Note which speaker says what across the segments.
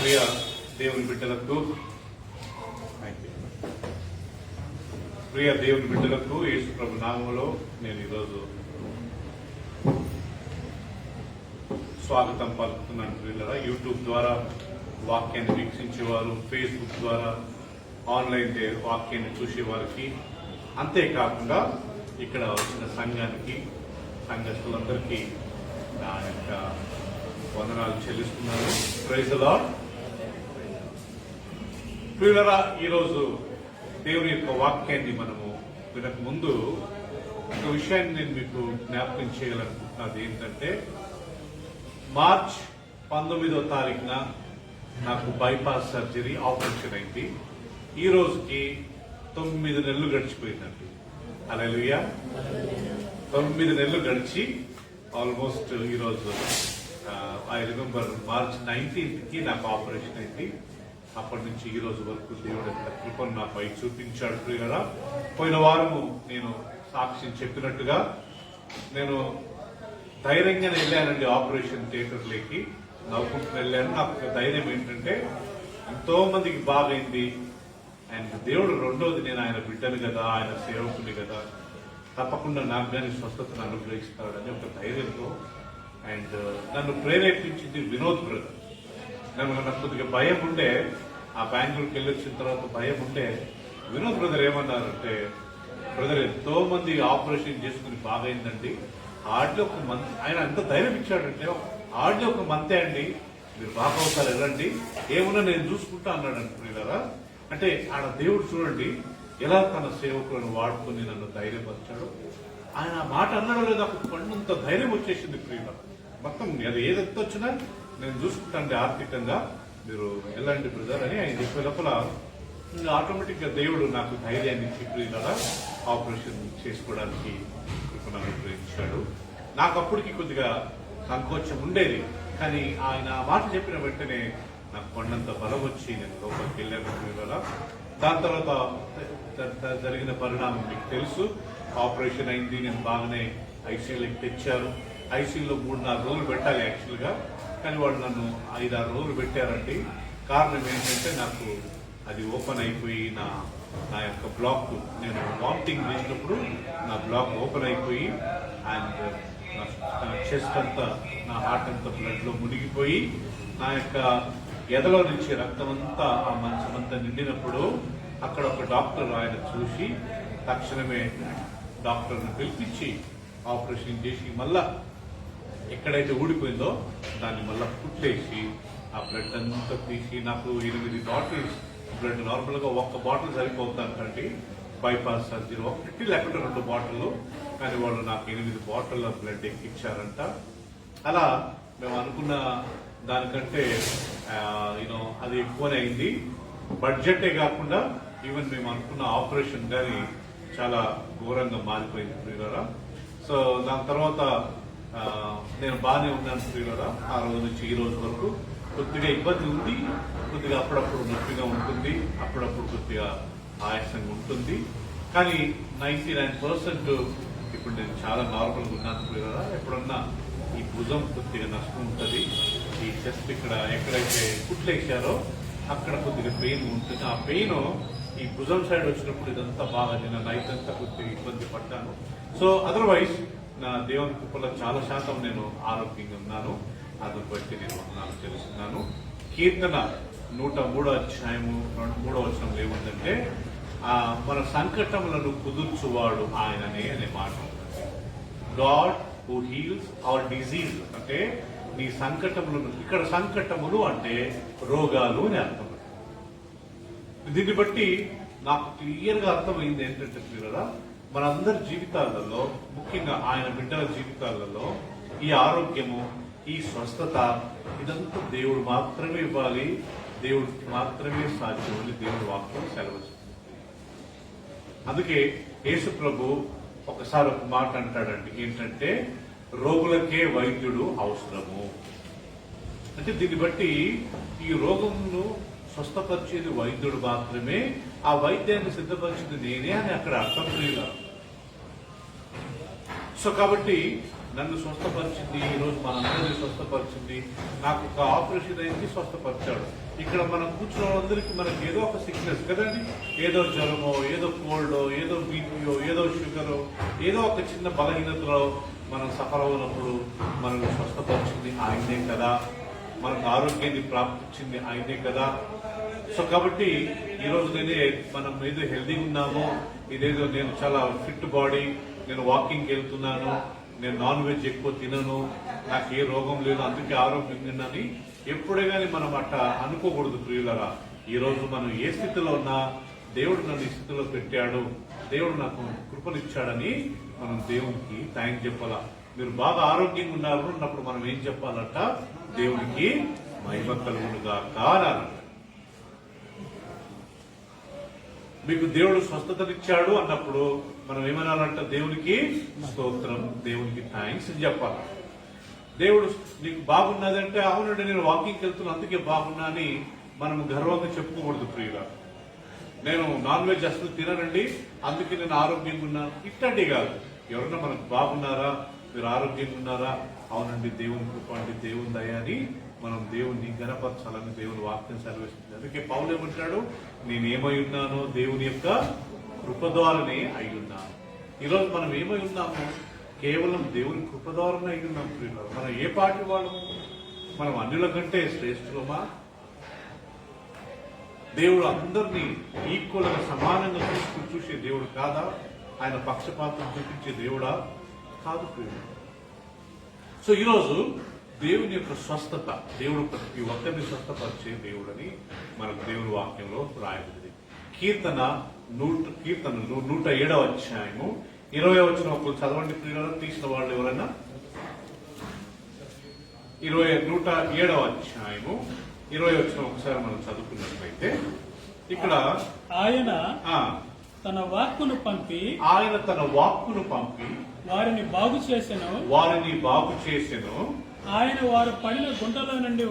Speaker 1: ప్రియ దేవుని బిడ్డలకు యేసు ప్రభు నామములో నేను ఈరోజు స్వాగతం పలుకుతున్నాను. ప్రియులారా, యూట్యూబ్ ద్వారా వాక్యాన్ని వీక్షించేవారు, ఫేస్బుక్ ద్వారా ఆన్లైన్ వాక్యాన్ని చూసేవారికి, అంతేకాకుండా ఇక్కడ వచ్చిన సంఘానికి, సంఘస్థులందరికీ నా యొక్క వందనాలు చెల్లిస్తున్నాను. Praise the Lord. ప్రియులారా, ఈరోజు దేవుని యొక్క వాక్యాన్ని మనము వినక ముందు ఒక విషయాన్ని నేను మీకు జ్ఞాపకం చేయాలనుకుంటున్నది ఏంటంటే, మార్చ్ 19వ తారీఖున నాకు బైపాస్ సర్జరీ ఆపరేషన్ అయింది. ఈ రోజుకి 9 నెలలు గడిచిపోయిందండి. హల్లెలూయా. 9 నెలలు గడిచి ఆల్మోస్ట్ ఈరోజు ఐ రిమెంబర్ మార్చ్ 19కి నాకు ఆపరేషన్ అయింది. అప్పటి నుంచి ఈ రోజు వరకు దేవుడు ఎంత కృపను నాపై చూపించాడు. ప్రియులారా, పోయిన వారము నేను సాక్ష్యం చెప్పినట్టుగా నేను ధైర్యంగా వెళ్ళానండి ఆపరేషన్ థియేటర్లోకి, నవ్వుకుంటూ వెళ్ళాను. నాకు ధైర్యం ఏంటంటే, ఎంతో మందికి బాగైంది అండ్ దేవుడు రెండోది నేను ఆయన బిడ్డను కదా, ఆయన సేవకుని కదా, తప్పకుండా నాకు కానీ స్వస్థతను అనుగ్రహిస్తాడని ఒక ధైర్యంతో. అండ్ నన్ను ప్రేరేపించింది వినోద్ బ్రదర్. నాకు కొద్దిగా భయం ఉండే, ఆ బెంగళూరుకి వెళ్ళొచ్చిన తర్వాత భయం ఉండే. వినోద్ బ్రదర్ ఏమన్నారంటే, బ్రదర్ ఎంతో మంది ఆపరేషన్ చేసుకుని బాగైందండి, హార్డ్లీ ఒక మంత్, ఆయన ఎంత ధైర్యం ఇచ్చాడంటే, హార్డ్లీ ఒక మంతే అండి, మీరు బాగవుతారు, వెళ్ళండి, ఏమున్నా నేను చూసుకుంటా అన్నాడు అంటున్నారా. అంటే ఆడ దేవుడు చూడండి ఎలా తన సేవకులను వాడుకొని నన్ను ధైర్యపరిచాడు. ఆయన ఆ మాట అన్నాడో లేదా కొండంత ధైర్యం వచ్చేసింది. ప్రియుల మొత్తం అది ఏదెంత వచ్చినా నేను చూసుకుంటాను ఆర్థికంగా, మీరు వెళ్ళండి బ్రదర్ అని ఆయన చెప్పే లోపల ఆటోమేటిక్ గా దేవుడు నాకు ధైర్యాన్ని ఇచ్చి ప్రియులరా ఆపరేషన్ చేసుకోవడానికి కృపను అనుగ్రహించాడు. నాకు అప్పటికి కొద్దిగా సంకోచం ఉండేది, కానీ ఆయన మాట చెప్పిన వెంటనే నాకు కొండంత బలం వచ్చి నేను లోపలికి వెళ్ళాను ప్రియులరా. దాని తర్వాత జరిగిన పరిణామం మీకు తెలుసు. ఆపరేషన్ అయింది, నేను బాగానే ఐసీయూలోకి తెచ్చారు. ఐసీయూలో 3-4 రోజులు పెట్టాలి యాక్చువల్గా, కానీ వాళ్ళు నన్ను 5-6 రోజులు పెట్టారండి. కారణం ఏంటంటే, నాకు అది ఓపెన్ అయిపోయి నా యొక్క బ్లాక్, నేను వామిటింగ్ చేసినప్పుడు నా బ్లాక్ ఓపెన్ అయిపోయి అండ్ నా చెస్ట్ అంతా, నా హార్ట్ అంతా బ్లడ్లో మునిగిపోయి, నా యొక్క ఎదలో నుంచి రక్తం అంతా ఆ మంచమంతా నిండినప్పుడు అక్కడ ఒక డాక్టర్ ఆయన చూసి తక్షణమే డాక్టర్ని పిలిపించి ఆపరేషన్ చేసి మళ్ళా ఎక్కడైతే ఊడిపోయిందో దాన్ని మళ్ళా కుట్లేసి ఆ బ్లడ్ అంతా తీసి నాకు 8 బాటిల్స్ బ్లడ్, నార్మల్గా 1 బాటిల్ సరిపోతుందంటండి బైపాస్ సర్జరీ, 1 లేకుంటే 2 బాటిల్లు, కానీ వాళ్ళు నాకు 8 బాటిల్ బ్లడ్ ఎక్కిచ్చారంట. అలా మేము అనుకున్న దానికంటే అది ఎక్కువనే అయింది. బడ్జెటే కాకుండా ఈవెన్ మేము అనుకున్న ఆపరేషన్ కానీ చాలా ఘోరంగా మారిపోయింది ప్రియులారా. సో దాని తర్వాత నేను బాగానే ఉన్నాను ప్రియులారా. ఆ రోజు నుంచి ఈ రోజు వరకు కొద్దిగా ఇబ్బంది ఉంది, కొద్దిగా అప్పుడప్పుడు నొప్పిగా ఉంటుంది, అప్పుడప్పుడు కొద్దిగా ఆయాసంగా ఉంటుంది, కానీ 99% ఇప్పుడు నేను చాలా నార్మల్గా ఉన్నాను ప్రియులారా. ఎప్పుడన్నా ఈ భుజం కొద్దిగా నష్టం ఉంటుంది, ఈ చెస్ట్ ఇక్కడ ఎక్కడైతే కుట్లేసారో అక్కడ కొద్దిగా పెయిన్ ఉంటుంది. ఆ పెయిన్ ఈ భుజం సైడ్ వచ్చినప్పుడు ఇదంతా బాగా, నేను నైట్ అంతా కొద్దిగా ఇబ్బంది పడ్డాను. సో అదర్వైజ్ నా దేవుని కృపలో చాలా శాతం నేను ఆరోగ్యంగా ఉన్నాను. అది బట్టి నేను వందనాలు తెలుస్తున్నాను. కీర్తన 103వ అధ్యాయము 3వ వచనంలో ఏముందంటే, మన సంకటములను కుదుర్చువాడు ఆయననే అనే మాట. God who heals our disease, అంటే నీ సంకటములను, ఇక్కడ సంకటములు అంటే రోగాలు అని అర్థం. దీన్ని బట్టి నాకు క్లియర్ గా అర్థమైంది ఏంటంటే ప్రియులారా, మనందరి జీవితాలలో, ముఖ్యంగా ఆయన బిడ్డల జీవితాలలో ఈ ఆరోగ్యము, ఈ స్వస్థత, ఇదంతా దేవుడు మాత్రమే ఇవ్వాలి, దేవుడికి మాత్రమే సాధ్యమని దేవుడు వాక్యం సెలవు. అందుకే యేసు ప్రభు ఒకసారి ఒక మాట అంటాడండి, ఏంటంటే రోగులకే వైద్యుడు అవసరము. అంటే దీన్ని బట్టి ఈ రోగమును స్వస్థపరిచేది వైద్యుడు మాత్రమే, ఆ వైద్యాన్ని సిద్ధపరిచేది నేనే అని అక్కడ అర్థం లేదు. సో కాబట్టి నన్ను స్వస్థపరిచింది, ఈరోజు మనందరినీ స్వస్థపరిచింది. నాకు ఒక ఆపరేషన్ అయింది, స్వస్థపరిచాడు. ఇక్కడ మనం కూర్చున్న వాళ్ళందరికీ మనకి ఏదో ఒక సిక్నెస్ కదండి, ఏదో జ్వరమో, ఏదో కోల్డో, ఏదో బీపీయో, ఏదో షుగరో, ఏదో ఒక చిన్న బలహీనతలో మనం సఫర్ అవునప్పుడు మనల్ని స్వస్థపరిచింది ఆయనే కదా, మనకు ఆరోగ్యాన్ని ప్రాప్తించింది ఆయనే కదా. సో కాబట్టి ఈరోజు మనం ఏదో హెల్దీగా ఉన్నాము, ఇదేదో నేను చాలా ఫిట్ బాడీ, నేను వాకింగ్కి వెళ్తున్నాను, నేను నాన్ వెజ్ ఎక్కువ తినను, నాకు ఏ రోగం లేదు, అందుకే ఆరోగ్యంగా ఉన్నాను ఎప్పుడే కానీ మనం అట్లా అనుకోకూడదు ప్రియులరా. ఈరోజు మనం ఏ స్థితిలో ఉన్నా దేవుడు నన్ను ఈ స్థితిలో పెట్టాడు, దేవుడు నాకు కృపనిచ్చాడని మనం దేవునికి థ్యాంక్స్ చెప్పాలా. మీరు బాగా ఆరోగ్యంగా ఉన్నప్పుడు మనం ఏం చెప్పాలంట, దేవునికి మహిమ కలుగునుగా కారాలంట. మీకు దేవుడు స్వస్థతనిచ్చాడు అన్నప్పుడు మనం ఏమనాలంట, దేవునికి స్తోత్రం, దేవునికి థ్యాంక్స్ అని చెప్పాలి. దేవుడు నీకు బాగున్నదంటే అవునండి నేను వాకింగ్కి వెళ్తున్నా అందుకే బాగున్నా అని మనం గర్వంగా చెప్పుకోకూడదు ప్రియుల. నేను నాన్ వెజ్ అసలు తిననండి అందుకే నేను ఆరోగ్యంగా ఉన్నాను ఇట్లాంటి కాదు. ఎవరన్నా మనకు బాగున్నారా, మీరు ఆరోగ్యంగా ఉన్నారా, అవునండి దేవుని కృప అండి, దేవుని దయ అని మనం దేవుణ్ణి గణపరచాలని దేవుని వాక్యం సెలవిస్తుంది. అందుకే పౌలు ఏమంటాడు, నేనేమై ఉన్నానో దేవుని యొక్క కృప ద్వారానే అయి ఉన్నాను. ఈరోజు మనం ఏమై ఉన్నామో కేవలం దేవుని కృప ద్వారానే అయి ఉన్నాం ప్రియులారా. మనం ఏ పార్టీ వాళ్ళము, మనం అన్యుల కంటే శ్రేష్ఠులమా? దేవుడు అందరినీ ఈక్వల్ గా సమానంగా తీసుకుని చూసే దేవుడు కాదా? ఆయన పక్షపాతం చూపించే దేవుడా? కాదు ప్రియుడు. సో ఈరోజు దేవుని యొక్క స్వస్థత, దేవుడు ప్రతి ఒక్కరిని స్వస్థపరిచే దేవుడని మనకు దేవుని వాక్యంలో రాయబడింది. కీర్తన 107వ అధ్యాయము 20వ వచనం ఒకరు చదవండి ప్రియులారా, తీసిన వాళ్ళు ఎవరైనా. 107వ అధ్యాయము 20వ వచనం ఒకసారి మనం చదువుకున్నట్లయితే ఇక్కడ
Speaker 2: ఆయన తన వాక్కును పంపి వారిని బాగు చేసెను. ఆయన వారు పడిన గుంటలో నుండి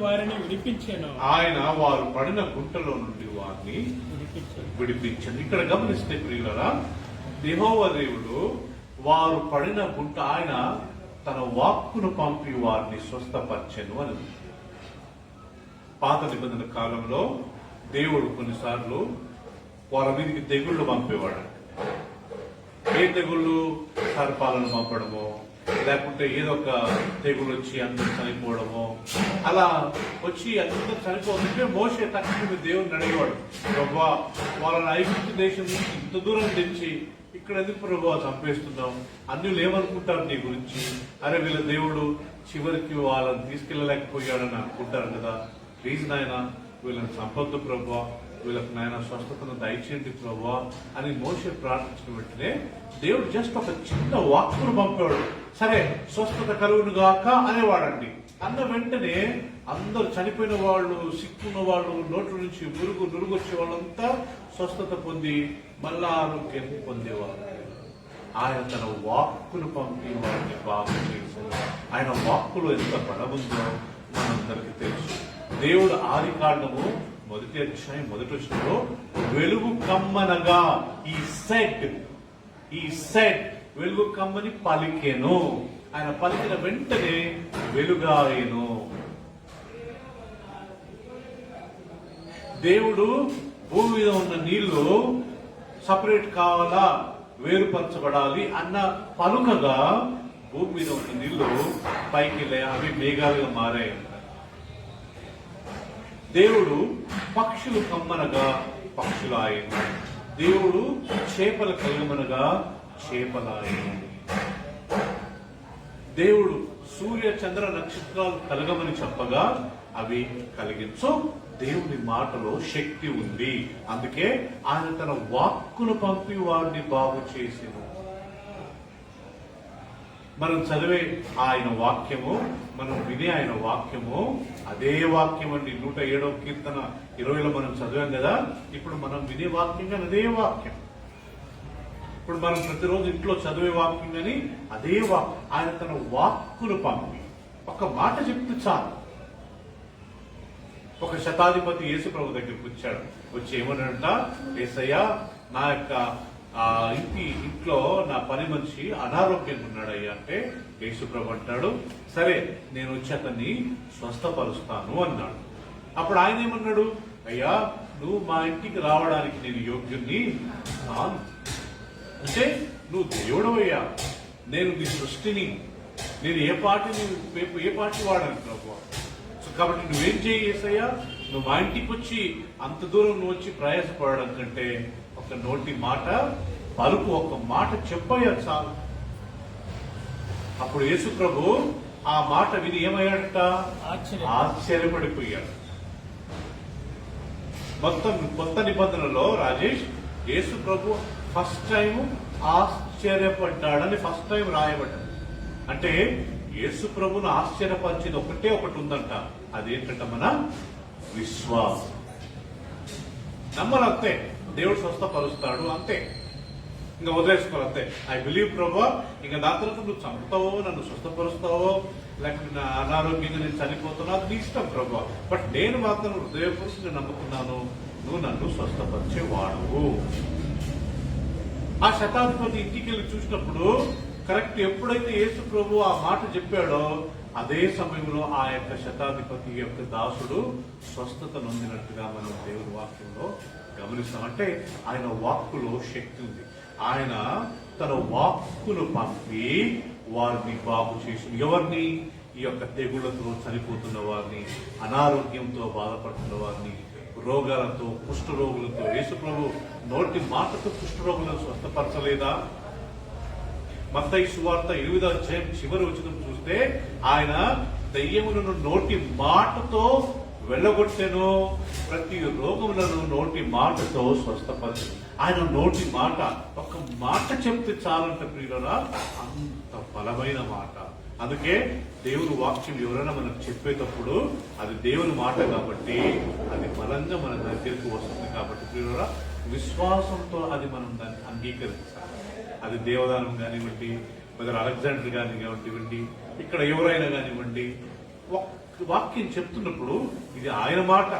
Speaker 2: వారిని విడిపించాను.
Speaker 1: విడిపించండి. ఇక్కడ గమనిస్తే ప్రియులారా, యెహోవా దేవుడు వారు పడిన గుంట ఆయన తన వాక్కును పంపి వారిని స్వస్థపరిచెను అని. పాత నిబంధన కాలంలో దేవుడు కొన్నిసార్లు వాళ్ళ మీదకి తెగుళ్లు పంపేవాడు. ఏ తెగుళ్ళు? సర్పాలను పంపడము, లేకుంటే ఏదో ఒక తెగులు వచ్చి అందరూ చనిపోవడము. అలా వచ్చి అందరూ చనిపోతుంటే మోషే తక్షణ దేవుడిని అడిగేవాడు, ప్రభువా వాళ్ళని ఐగుప్తు దేశం నుంచి ఇంత దూరం తెచ్చి ఇక్కడ ఎందుకు ప్రభువా చంపేస్తున్నాం? అన్యులు ఏమనుకుంటారు నీ గురించి? అరే వీళ్ళ దేవుడు చివరికి వాళ్ళని తీసుకెళ్ళలేకపోయాడని అనుకుంటారు కదా. ప్లీజ్ నాయన వీళ్ళని చంపొద్దు ప్రభువా, వీళ్ళకి నాయన స్వస్థతను దయచేయండి ప్రభువా అని మోషే ప్రార్థించిన వెంటనే దేవుడు జస్ట్ ఒక చిన్న వాక్కును పంపాడు. సరే స్వస్థత కలుగును గాక అనేవాడండి. అన్న వెంటనే అందరు చనిపోయిన వాళ్ళు, సిక్కున్న వాళ్ళు, నోట్ల నుంచి నురుగు వచ్చే వాళ్ళంతా స్వస్థత పొంది మళ్ళా ఆరోగ్యాన్ని పొందేవారు. ఆయన తన వాక్కును పంపి వారిని బాగు చేశారు. ఆయన వాక్కులో ఎంత బలముందో మనందరికీ తెలుసు. దేవుడు ఆది కాండము 1వ అధ్యాయం 1వ వచనంలో వెలుగు కమ్మనగా ఈ సెడ్ వెలుగు కమ్మని పలికెను. ఆయన పలికిన వెంటనే వెలుగాయేను. దేవుడు భూమి మీద ఉన్న నీళ్లు సపరేట్ కావాలా, వేరుపరచబడాలి అన్న పలుకగా భూమి మీద ఉన్న నీళ్లు పైకి అవి మేఘాలుగా మారాయి. దేవుడు పక్షులు కమ్మనగా పక్షులాయను. దేవుడు చేపలు కలగమనగా చేపలాయను. దేవుడు సూర్య చంద్ర నక్షత్రాలు కలగమని చెప్పగా అవి కలిగించు. దేవుని మాటలో శక్తి ఉంది. అందుకే ఆయన తన వాక్కును పంపి వారిని బాగు చేసెను. మనం చదివే ఆయన వాక్యము, మనం వినే ఆయన వాక్యము అదే వాక్యం అండి. 107వ కీర్తన 20లో మనం చదివాం కదా. ఇప్పుడు మనం వినే వాక్యం కానీ అదే వాక్యం. ఇప్పుడు మనం ప్రతిరోజు ఇంట్లో చదివే వాక్యం కానీ అదే వాక్యం. ఆయన తన వాక్కును పంపి ఒక మాట చెప్తే చాలు. ఒక శతాధిపతి యేసు ప్రభు దగ్గరికి వచ్చాడు. వచ్చి ఏమనంట, యేసయ్యా నా యొక్క ఆ ఇంట్లో నా పని మనిషి అనారోగ్యంగా ఉన్నాడయ్యా అంటే యేసుప్రభు అంటాడు, సరే నేను వచ్చి అతన్ని స్వస్థపరుస్తాను అన్నాడు. అప్పుడు ఆయన ఏమన్నాడు, అయ్యా నువ్వు మా ఇంటికి రావడానికి నేను యోగ్యుణ్ణి కాను. అంటే నువ్వు దేవుడవయ్యా, నేను నీ సృష్టిని, నేను ఏ పార్టీ వాడాను ప్రభు. సో కాబట్టి నువ్వేం చేయేసయ్యా, నువ్వు మా ఇంటికి వచ్చి అంత దూరం నువ్వు వచ్చి ప్రయాసపడడం కంటే ఒక నోటి మాట పలుకు, ఒక మాట చెప్పయ్యా చాలు. అప్పుడు యేసు ప్రభు ఆ మాట విని ఏమయ్యాడట, ఆశ్చర్యపడిపోయాడు. మొత్తం కొత్త నిబంధనలో రాజేష్ యేసు ప్రభు ఫస్ట్ టైం ఆశ్చర్యపడ్డాడని ఫస్ట్ టైం రాయబడ్డాడు. అంటే యేసు ప్రభును ఆశ్చర్యపరిచేది ఒకటే ఒకటి ఉందంట, అదేంటంట మన విశ్వాసం. నమ్మలంతే, దేవుడు స్వస్థపరుస్తాడు అంతే, ఇంకా వదిలేసుకోవాలి అంతే. ఐ బిలీవ్ ప్రభు, ఇంకా దాని తర్వాత నువ్వు చంపుతావో నన్ను స్వస్థపరుస్తావో లేకపోతే నా అనారోగ్యంగా నేను చనిపోతున్నా అది నీ ఇష్టం ప్రభు, బట్ నేను మాత్రం హృదయపూర్వకంగా నమ్ముకున్నాను, నువ్వు నన్ను స్వస్థపరిచే వాడువు. ఆ శతాధిపతి ఇంటికి వెళ్ళి చూసినప్పుడు కరెక్ట్ ఎప్పుడైతే యేసు ప్రభు ఆ మాట చెప్పాడో అదే సమయంలో ఆ యొక్క శతాధిపతి యొక్క దాసుడు స్వస్థత నొందినట్టుగా మనం దేవుని వాక్యంలో గమనిస్తాం. అంటే ఆయన వాక్కులో శక్తి ఉంది. ఆయన తన వాక్కును పంపి వారిని బాగు చేసి, ఎవరిని, ఈ యొక్క తెగుళ్లతో చనిపోతున్న వారిని, అనారోగ్యంతో బాధపడుతున్న వారిని, రోగాలతో, కుష్ఠరోగులతో. యేసు ప్రభు నోటి మాటతో కుష్ఠరోగులను స్వస్థపరచలేదా? మత్తయి సువార్త 8వ అధ్యాయం చివరి వచనం చూస్తే ఆయన దయ్యములను నోటి మాటతో వెళ్ళగొట్టెను, ప్రతి రోగములను నోటి మాటతో స్వస్థపరచు. ఆయన నోటి మాట, ఒక మాట చెప్తే చాలంట ప్రియులరా, అంత బలమైన మాట. అందుకే దేవుని వాక్యం ఎవరైనా మనకు చెప్పేటప్పుడు అది దేవుని మాట కాబట్టి అది బలంగా మన దగ్గరికి వస్తుంది. కాబట్టి ప్రియులరా, విశ్వాసంతో అది మనం దాన్ని అంగీకరించాలి. అది దేవదానం కానివ్వండి, బ్రదర్ అలెగ్జాండర్ కానివ్వండి, ఇక్కడ ఎవరైనా కానివ్వండి, వాక్యం చెప్తున్నప్పుడు ఇది ఆయన మాట,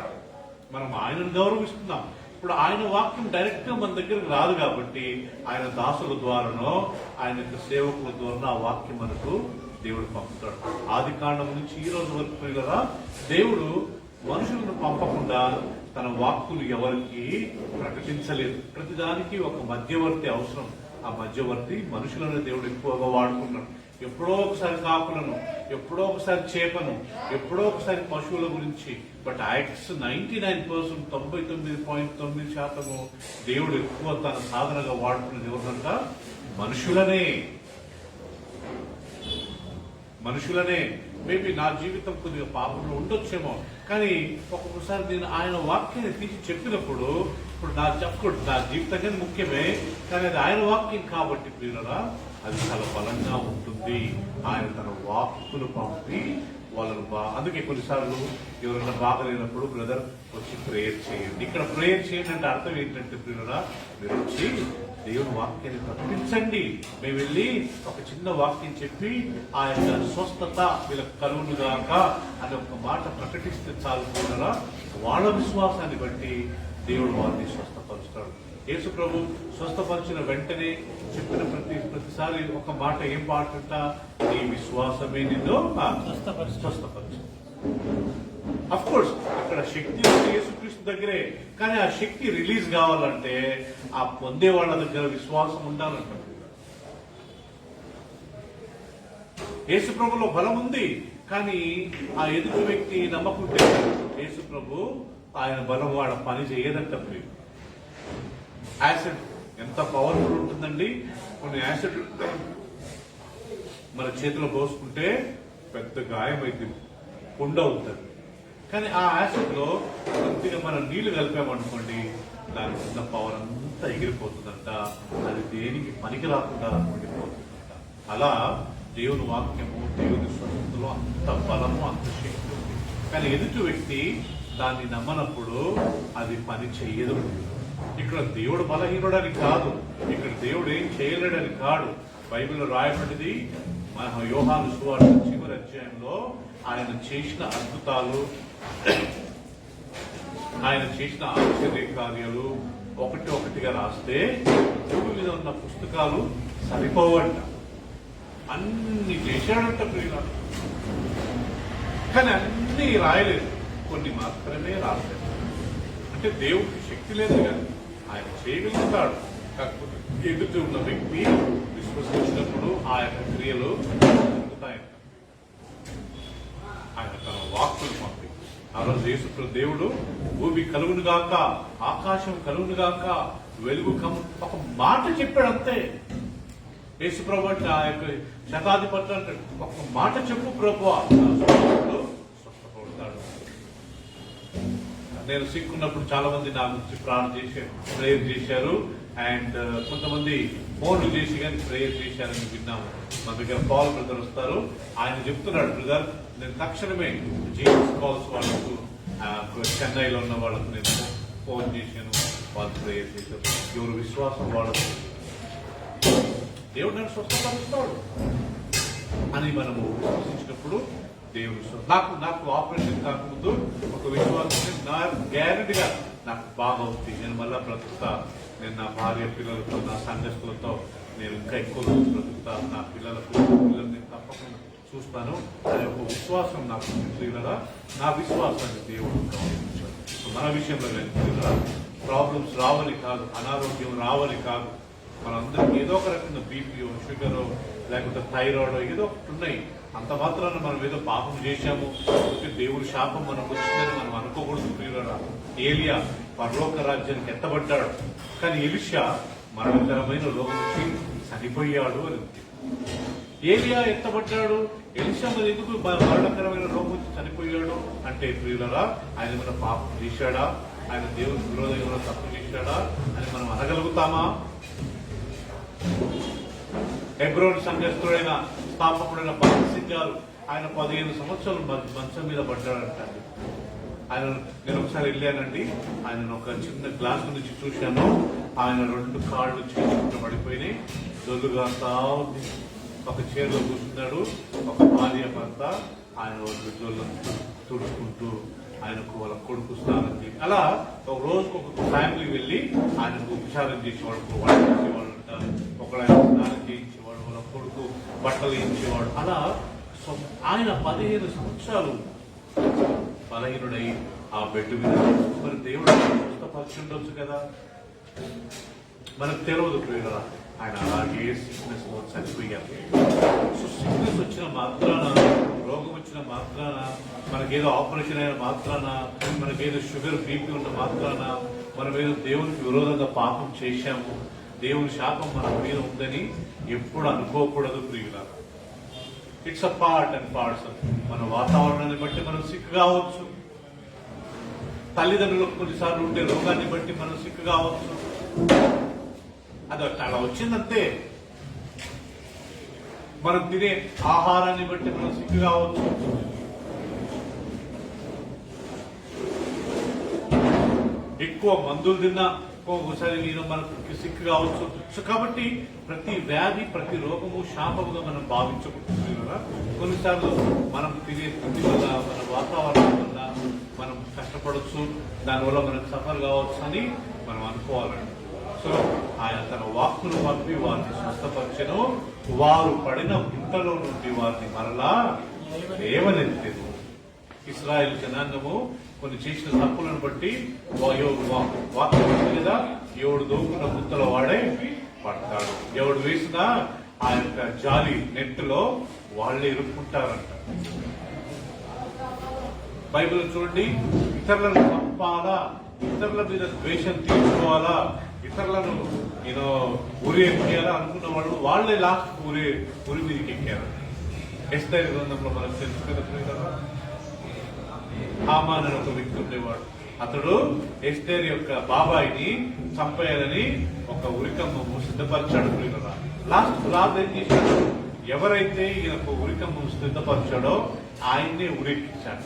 Speaker 1: మనం ఆయనను గౌరవిస్తున్నాం. ఇప్పుడు ఆయన వాక్యం డైరెక్ట్ గా మన దగ్గరకు రాదు కాబట్టి ఆయన దాసుల ద్వారానో ఆయన యొక్క సేవకుల ద్వారానో ఆ వాక్యం మనకు దేవుడు పంపుతాడు. ఆది కాండం నుంచి ఈ రోజు వరకు కదా దేవుడు మనుషులను పంపకుండా తన వాక్కులు ఎవరికి ప్రకటించలేదు. ప్రతిదానికి ఒక మధ్యవర్తి అవసరం. ఆ మధ్యవర్తి మనుషులను దేవుడు ఎక్కువగా వాడుకున్నాడు. ఎప్పుడో ఒకసారి కాకులను, ఎప్పుడో ఒకసారి చేపను, ఎప్పుడో ఒకసారి పశువుల గురించి. బట్ యాక్ట్స్ 99%, 99.9% దేవుడు ఎక్కువ తన సాధనగా వాడుకున్నది ఎవరినంట, మనుషులనే. మేబీ నా జీవితం కొద్దిగా పాపంలో ఉండొచ్చేమో, కానీ ఒక్కొక్కసారి నేను ఆయన వాక్యాన్ని తీసి చెప్పినప్పుడు, ఇప్పుడు నా జీవితంగా ముఖ్యమే, కానీ అది ఆయన వాక్యం కాబట్టి ప్రియులరా అది చాలా బలంగా ఉంటుంది. ఆయన తన వాక్కులు పంపి వాళ్ళను అందుకే కొన్నిసార్లు ఎవరైనా బాగలేనప్పుడు బ్రదర్ వచ్చి ప్రేయర్ చేయండి, ఇక్కడ ప్రేయర్ చేయండి అంటే అర్థం ఏంటంటే ప్రియులరా, మీరు వచ్చి దేవుని వాక్యాన్ని ప్రకటించండి. మేము వెళ్ళి ఒక చిన్న వాక్యం చెప్పి ఆ యొక్క స్వస్థత వీళ్ళకి కలుగునుగాక అని ఒక మాట ప్రకటిస్తే చాలు ప్రియులరా, వాళ్ళ విశ్వాసాన్ని బట్టి దేవుడు వారిని స్వస్థపరుస్తాడు. యేసు ప్రభు స్వస్థపరిచిన వెంటనే చెప్పిన ప్రతిసారి ఒక మాట ఏం పాటంట, నీ విశ్వాసమే నిన్ను స్వస్థపరచు. అఫ్ కోర్స్ అక్కడ శక్తి ఉంది యేసుక్రీస్తు దగ్గరే, కానీ ఆ శక్తి రిలీజ్ కావాలంటే ఆ పొందే వాళ్ళ దగ్గర విశ్వాసం ఉండాలంట. యేసు ప్రభులో బలం ఉంది, కానీ ఆ ఎదుటి వ్యక్తి నమ్మకుంటే యేసు ప్రభు ఆయన బలం వాడ పని చేయదంట. యాసిడ్ ఎంత పవర్ఫుల్ ఉంటుందండి. కొన్ని యాసిడ్ మన చేతిలో పోసుకుంటే పెద్ద గాయమైంది, పుండ అవుతుంది. కానీ ఆ యాసిడ్ లో కొద్దిగా మనం నీళ్లు కలిపామనుకోండి, దానికి ఉన్న పవర్ అంతా ఎగిరిపోతుందంట, అది దేనికి పనికి రాకుండా ఉండిపోతుందంట. అలా దేవుని వాక్యము, దేవుని స్వస్థతలో అంత బలము, అంత శక్తి ఉంది. కానీ ఎదుటి వ్యక్తి దాన్ని నమ్మనప్పుడు అది పని చెయ్యదు. ఇక్కడ దేవుడు బలహీనుడని కాదు, ఇక్కడ దేవుడు ఏం చేయలేడని కాదు. బైబిల్లో రాయబడింది మన యోహాను సువార్త చివరి అధ్యాయంలో ఆయన చేసిన అద్భుతాలు, ఆయన చేసిన ఆశ్చర్య కార్యాలు, ఒకటి ఒకటిగా రాస్తే భూమి మీద ఉన్న పుస్తకాలు సరిపోవంట. అన్ని చేశాడంట ప్రియుల. కానీ అన్ని రాయలేదు, కొన్ని మాత్రమే రాశాడు. అంటే దేవుడికి శక్తి లేదు కానీ ఆయన చేయగలుగుతాడు. కాకపోతే ఎదుటి ఉన్న వ్యక్తి విశ్వసించినప్పుడు ఆ యొక్క క్రియలు జరుగుతాయంట. ఆయన తన వాక్కులు పంపి ఆ రోజు యేసు దేవుడు భూమి కలుగును గాక, ఆకాశం కలుగును గాక, వెలుగు ఒక మాట చెప్పాడు అంతే. యేసు ప్రభు అంటే ఆ యొక్క శతాధిపతి అంటే ఒక మాట చెప్పు ప్రభు స్వస్థపడతాడు. నేను సిక్కున్నప్పుడు చాలా మంది నా గురించి ప్రేయర్ చేశారు. అండ్ కొంతమంది ఫోన్లు చేసి కానీ ప్రేయర్ చేశారని విన్నాము. మా దగ్గర కాల్ బ్రదర్ వస్తారు, ఆయన చెప్తున్నాడు, బ్రదర్ నేను తక్షణమే జీసస్ కాల్స్ వాళ్ళకు చెన్నైలో ఉన్న వాళ్ళకు నేను ఫోన్ చేశాను, వాళ్ళు ప్రేయర్ చేశారు. ఎవరు విశ్వాసం వాళ్ళకు దేవుడు నన్ను స్వస్థపరుస్తాడు అని మనము విశ్వసించినప్పుడు దేవుడు నాకు ఆపరేషన్ కాకముందు ఒక విశ్వాసం నా గ్యారెంటీగా నాకు బాగా అవుతుంది, నేను మళ్ళా బ్రతుకుతా, నేను నా భార్య పిల్లలతో నా సంఘస్థులతో నేను ఇంకా ఎక్కువ రోజు బ్రతుకుతా, నా పిల్లలు నేను తప్పకుండా చూస్తాను అనే ఒక విశ్వాసం నాకు క్లియర్గా, నా విశ్వాసాన్ని దేవుడు గౌరవించాడు. మన విషయంలో క్లియర్గా ప్రాబ్లమ్స్ రావని కాదు, అనారోగ్యం రావని కాదు, మనందరికీ ఏదో ఒక రకంగా బీపీఓ, షుగరో, లేకపోతే థైరాయిడ్ ఏదో ఒకటి ఉన్నాయి. అంత మాత్రాన మనం ఏదో పాపం చేశాము, దేవుడి శాపం మనకు వచ్చిందని మనం అనుకోకూడదు. ప్రియులారా, ఏలియా పరలోక రాజ్యానికి ఎత్తబడ్డాడు, కానీ ఎలీషా మరణకరమైన రోగం వచ్చి చనిపోయాడు అని. ఏలియా ఎత్తబడ్డాడు, ఎలీషా మరి ఎందుకు మరణకరమైన రోగం వచ్చి చనిపోయాడు అంటే ప్రియులారా, ఆయన మన పాపం చేశాడా, ఆయన దేవుని విరోధంగా తప్పు చేశాడా అని మనం అనగలుగుతామా? హెబ్రోన్ సంఘస్థుడైన స్థాపకుడైన భగత్ గారు ఆయన 15 సంవత్సరాలు మంచం మీద పడ్డాడంటండి. నేను ఒకసారి వెళ్ళానండి, ఆయన ఒక చిన్న గ్లాస్ నుంచి చూశాను, ఆయన 2 కాళ్ళు చేసుకుంటూ పడిపోయినాయి, దొల్లుగా ఉంది. ఒక చైర్లో కూర్చున్నాడు, ఒక భార్య భర్త ఆయన తుడుచుకుంటూ ఆయనకు వాళ్ళ కొడుకు స్నానం చేసి అలా ఒక రోజుకు ఒక ఫ్యామిలీ వెళ్ళి ఆయనకు ఉపచారం చేసేవాడు, వంట చేసేవాడు అంటారు, ఒకడు ఆయన స్నానం చేయించేవాడు, వాళ్ళ కొడుకు బట్టలు ఇచ్చేవాడు. అలా ఆయన 15 సంవత్సరాలు బలహీనుడై ఆ బెడ్ మీద. మరి దేవుడు స్వస్థపరిచి ఉండొచ్చు కదా, మనకు తెలియదు ప్రియులారా. ఆయన అలాగే సిక్నెస్ చనిపోయారు. సో సిక్నెస్ వచ్చిన మాత్రాన, రోగం వచ్చిన మాత్రాన, మనకేదో ఆపరేషన్ అయిన మాత్రాన, మనకేదో షుగర్ బీపీ ఉన్న మాత్రాన, మనమేదో దేవునికి విరోధంగా పాపం చేశాము, దేవుని శాపం మన మీద ఉందని ఎప్పుడు అనుకోకూడదు ప్రియులారా. It's a part and parcel. మన వాతావరణాన్ని బట్టి మనం సిక్ కావచ్చు, తల్లిదండ్రులకు కొన్నిసార్లు ఉండే రోగాన్ని బట్టి మనం సిక్ కావచ్చు, అది అలా వచ్చిందంతే. మనం తినే ఆహారాన్ని బట్టి మనం సిక్ కావచ్చు, ఎక్కువ మందులు తిన్నా ఒక్కొక్కసారి మనకు సిక్ కావచ్చు. సో కాబట్టి ప్రతి వ్యాధి, ప్రతి రోగము శాపముగా మనం భావించకూడదు. కొన్నిసార్లు మనం తినే తిండి వల్ల, మన వాతావరణం వల్ల మనం కష్టపడవచ్చు, దానివల్ల మనకు సఫర్ కావచ్చు అని మనం అనుకోవాలండి. సో ఆయన తన వాక్కును పంపి వారిని స్వస్థపరిచెను, వారు పడిన గుంటలో నుండి వారిని మరలా లేవనెత్తెను. ఇశ్రాయేలు జనాంగము కొన్ని చేసిన తప్పులను బట్టి వాక్యం లేదా ఎవడు దోకున్న గుంతలో వాడే పడతాడు, ఎవడు వేసిన ఆ యొక్క జాలి నెట్టులో వాళ్ళే ఇరుక్కుంటారంట. బైబిల్ చూడండి, ఇతరులను చంపాలా, ఇతరుల మీద ద్వేషం తీర్చుకోవాలా, ఇతరులను ఉరి ఎక్కేయాలా అనుకున్న వాళ్ళు వాళ్ళే లాస్ట్ ఉరి మీదకి ఎక్కారు. ఎస్తేరు గ్రంథంలో మనకు తెలుసు కదా, హామాన్ అని ఒక వ్యక్తి ఉండేవాడు. అతడు ఎస్తేర్ యొక్క బాబాయిని చంపేయాలని ఒక ఉరికమ్మము సిద్ధపరిచాడు. లాస్ట్ రాజు ఏం చేశాడు, ఎవరైతే ఈయనకు ఉరికమ్మము సిద్ధపరిచాడో ఆయన్నే ఉరికించాడు.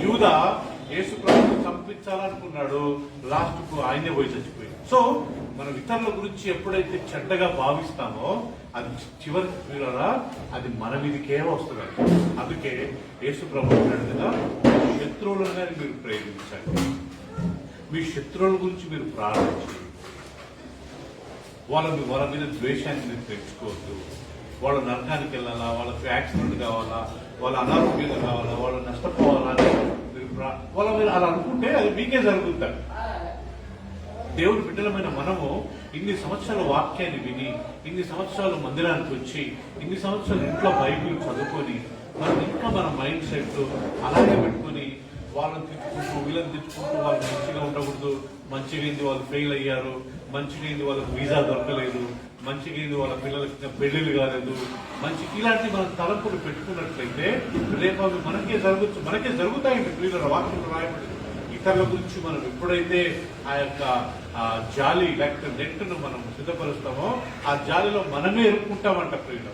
Speaker 1: యూదా యేసు ప్రభువును చంపించాలనుకున్నాడు, లాస్ట్ కు ఆయనే పోయి చచ్చిపోయాడు. సో మనం ఇతరుల గురించి ఎప్పుడైతే చెడ్డగా భావిస్తామో అది చివరికి చూడాలా, అది మన మీదకే వస్తుంది. అందుకే యేసు ప్రభు అన్నాడు కదా, శత్రువులుగా మీరు ప్రేమించండి. మీ శత్రువుల గురించి మీరు ప్రార్థించండి. వాళ్ళ మీద ద్వేషాన్ని మీరు పెంచుకోవద్దు. వాళ్ళు నరకానికి వెళ్ళాలా, వాళ్ళకి యాక్సిడెంట్ కావాలా, వాళ్ళ అనారోగ్యంగా కావాలా, వాళ్ళు నష్టపోవాలా అని మీరు వాళ్ళ మీద అలా అనుకుంటే అది మీకే జరుగుతుంది. దేవుని బిడ్డలమైన మనము ఇన్ని సంవత్సరాల వాక్యాన్ని విని, ఇన్ని సంవత్సరాలు మందిరానికి వచ్చి, ఇన్ని సంవత్సరాలు ఇంట్లో బైబిల్ చదువుకొని, మనం ఇంకా మన మైండ్ సెట్ అలాగే పెట్టుకుని వాళ్ళని తిట్టుకుంటూ వీళ్ళని తిట్టుకుంటూ వాళ్ళు మంచిగా ఉండకూడదు, మంచిగా ఏంది వాళ్ళు ఫెయిల్ అయ్యారు, మంచిగా ఏంది వాళ్ళకి వీసా దొరకలేదు, మంచిగా ఏంది వాళ్ళ పిల్లలకి పెళ్లిళ్ళు కాలేదు, ఇలాంటి మనం తలంపులు పెట్టుకున్నట్లయితే రేపు అవి మనకే జరుగుతాయండి. పిల్లల వాక్యం రాయబడి ఇతరుల గురించి మనం ఎప్పుడైతే ఆ యొక్క జాలి లేకపోతే నెట్ను మనం సిద్ధపరుస్తామో ఆ జాలిలో మనమే ఎరుక్కుంటామంట ప్రియులు.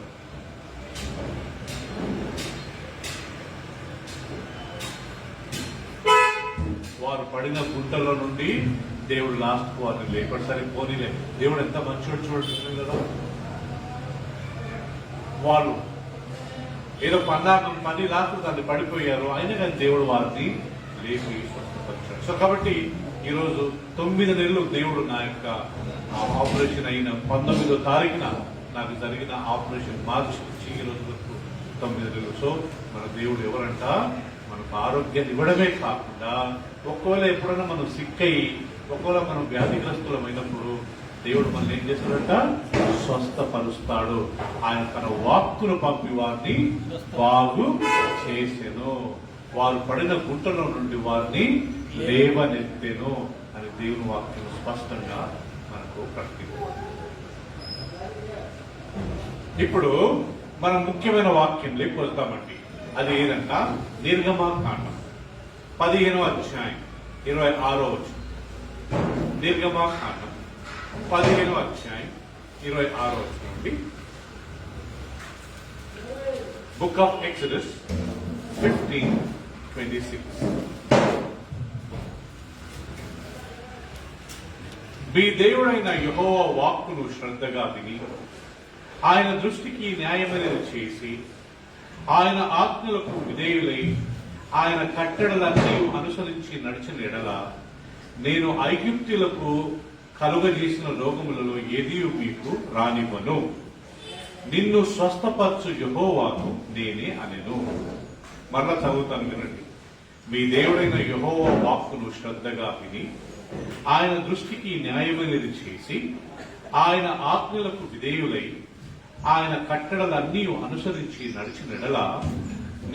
Speaker 1: వారు పడిన గుంటలో నుండి దేవుడు లాస్ట్ వారిని లేపడిసరి పోనీలే. దేవుడు ఎంత మంచోడు చూడుతుంది కదా. వాళ్ళు ఏదో పని లాస్ట్ దాన్ని పడిపోయారు, అయినా కానీ దేవుడు వారిని లేపి స్వస్థపరిచాడు. సో కాబట్టి ఈరోజు 9 నెలలు దేవుడు నా యొక్క ఆపరేషన్ అయిన 19వ తారీఖున నాకు జరిగిన ఆపరేషన్ మార్చి నుంచి ఈ రోజు వరకు 9 నెలలు. సో మన దేవుడు ఎవరంట, మనకు ఆరోగ్యాన్ని ఇవ్వడమే కాకుండా ఒకవేళ ఎప్పుడైనా మనం సిక్ అయ్యి ఒకవేళ మనం వ్యాధిగ్రస్తులమైనప్పుడు దేవుడు మనల్ని ఏం చేస్తాడంట, స్వస్థపరుస్తాడు. ఆయన తన వాక్కును పంపి వారిని బాగు చేసెను, వారు పడిన గుంటలో నుండి వారిని లేవనెత్తెను అని దేవుని వాక్యం స్పష్టంగా మనకు ప్రకటిస్తుంది. ఇప్పుడు మనం ముఖ్యమైన వాక్యంలోకి వస్తామండి. అది ఏదంట, నిర్గమాకాండం 15వ అధ్యాయం 26వ వచనం. నిర్గమాకాండం 15వ అధ్యాయం 26వ వచనం అండి. Book of Exodus 15:26. మీ దేవుడైన యెహోవా వాక్కును శ్రద్ధగా విని ఆయన దృష్టికి న్యాయమైనది చేసి ఆయన ఆజ్ఞలకు విధేయులై ఆయన కట్టడలన్నీ అనుసరించి నడిచిన ఎడల నేను ఐగుప్తులకు కలుగజేసిన రోగములలో ఏదీ మీకు రానివ్వను, నిన్ను స్వస్థపరచు యెహోవాను నేనే అనెను. మరలా చదువుతాను వినండి. మీ దేవుడైన యెహోవా వాక్కును శ్రద్ధగా విని ఆయన దృష్టికి న్యాయమైనది చేసి ఆయన ఆజ్ఞలకు విధేయులై ఆయన కట్టడలన్నీ అనుసరించి నడిచిన ఎడల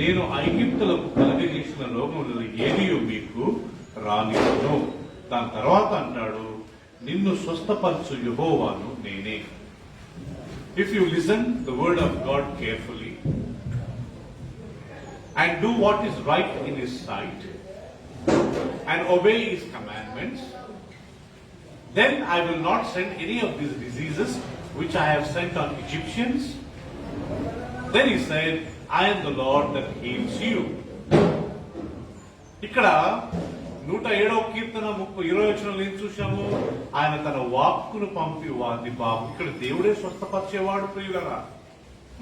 Speaker 1: నేను ఐగుప్తులకు కలుగజేసిన రోగములలో ఏదీ మీకు రానివ్వను. దాని తర్వాత అంటాడు, నిన్ను స్వస్థపరచు యెహోవాను నేనే. If you listen the word of God carefully and do what is right in his sight and obey his commandments, then I will not send any of these diseases which I have sent on Egyptians. Then he said, I am the Lord that heals you. ఇక్కడ 107వ కీర్తన 20వ వచనంలో ఏం చూశాము, ఆయన తన వాక్కును పంపి వారిని బాగు. ఇక్కడ దేవుడే స్వస్థపరిచేవాడు ప్రియులరా.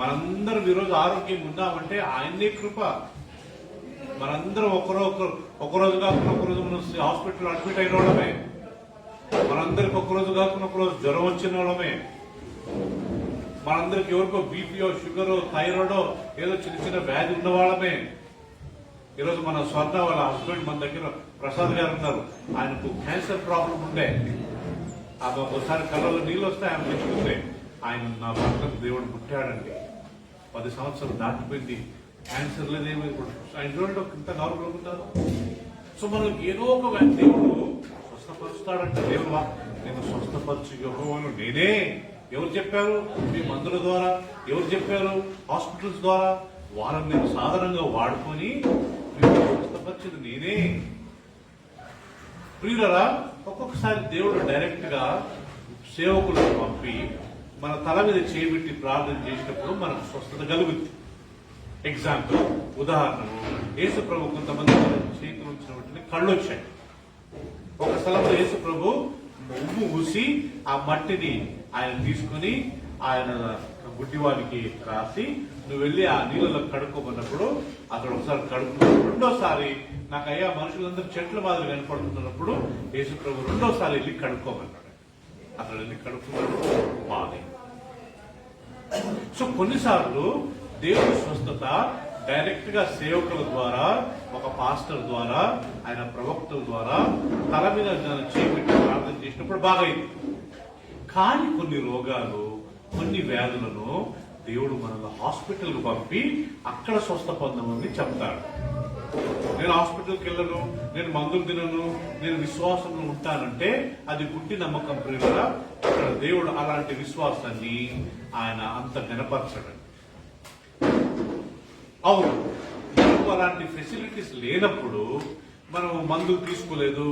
Speaker 1: మనందరం ఈరోజు ఆరోగ్యం ఉందామంటే ఆయనే కృప. మనందరం ఒకరోజు కాకుండా ఒకరోజు మనం హాస్పిటల్ అడ్మిట్ అయిన వాళ్ళమే. మనందరికి ఒకరోజు కాకుండా ఒకరోజు జ్వరం వచ్చిన వాళ్ళమే. మనందరికి ఎవరికో బీపీఓ షుగరో థైరాయిడో ఏదో చిన్న వ్యాధి ఉన్న వాళ్ళమే. ఈరోజు మన స్వర్ణ వాళ్ళ హస్బెండ్ మన దగ్గర ప్రసాద్ గారు ఉన్నారు. ఆయనకు క్యాన్సర్ ప్రాబ్లం ఉండే. ఒకసారి కళ్ళలో నీళ్ళు వస్తే ఆయన తెచ్చుకుంటే ఆయన నా భర్తకు దేవుడు పుట్టాడండి. 10 సంవత్సరాలు దాటిపోయింది, క్యాన్సర్ లేదేమో. ఆయన చూడండి ఇంత నార్మల్గా ఉంటారు. సో మనం ఏదో ఒక దేవుడు స్వస్థపరుస్తాడంటే దేవుడు నేను స్వస్థపరచు యెహోవాను నేనే. ఎవరు చెప్పారు? మీ మందుల ద్వారా. ఎవరు చెప్పారు? హాస్పిటల్స్ ద్వారా. వారిని నేను సాధారణంగా వాడుకొని మీకు స్వస్థపరిచింది నేనే. ప్రియులరా, ఒక్కొక్కసారి దేవుడు డైరెక్ట్ గా సేవకులను పంపి మన తల మీద చేపెట్టి ప్రార్థన చేసినప్పుడు మనకు స్వస్థత కలుగుతుంది. ఎగ్జాంపుల్, ఉదాహరణకు యేసు ప్రభు కొంతమంది చేతులు వచ్చిన కళ్ళు వచ్చాయి. ఒక స్థలంలో యేసు ప్రభు ఉమ్ము ఊసి ఆ మట్టిని ఆయన తీసుకుని ఆయన గుడ్డివానికి రాసి నువ్వు వెళ్ళి ఆ నీళ్ళలో కడుక్కోమన్నప్పుడు అక్కడ ఒకసారి కడుక్కున్నాడు. రెండోసారి నాకు అయ్యా మనుషులందరూ చెట్ల మాదిరి కనపడుతున్నప్పుడు యేసు ప్రభు రెండోసారి వెళ్ళి కడుక్కోమన్నాడు. అక్కడ వెళ్ళి కడుక్కున్నాడు, బాగా. సో కొన్నిసార్లు దేవుడి స్వస్థత డైరెక్ట్ గా సేవకుల ద్వారా, ఒక పాస్టర్ ద్వారా, ఆయన ప్రవక్తల ద్వారా తల మీద చేపెట్టి ప్రార్థన చేసినప్పుడు బాగైంది. కానీ కొన్ని రోగాలు, కొన్ని వ్యాధులను దేవుడు మనల్ని హాస్పిటల్కి పంపి అక్కడ స్వస్థ పొందమని చెప్తాడు. నేను హాస్పిటల్కి వెళ్ళను, నేను మందులు తినను, నేను విశ్వాసంలో ఉంటానంటే అది గుడ్డి నమ్మకం. ప్రియులారా, ఇక్కడ దేవుడు అలాంటి విశ్వాసాన్ని ఆయన అంత గణపరచడు. అవును, మనకు అలాంటి ఫెసిలిటీస్ లేనప్పుడు మనం మందులు తీసుకోలేదు,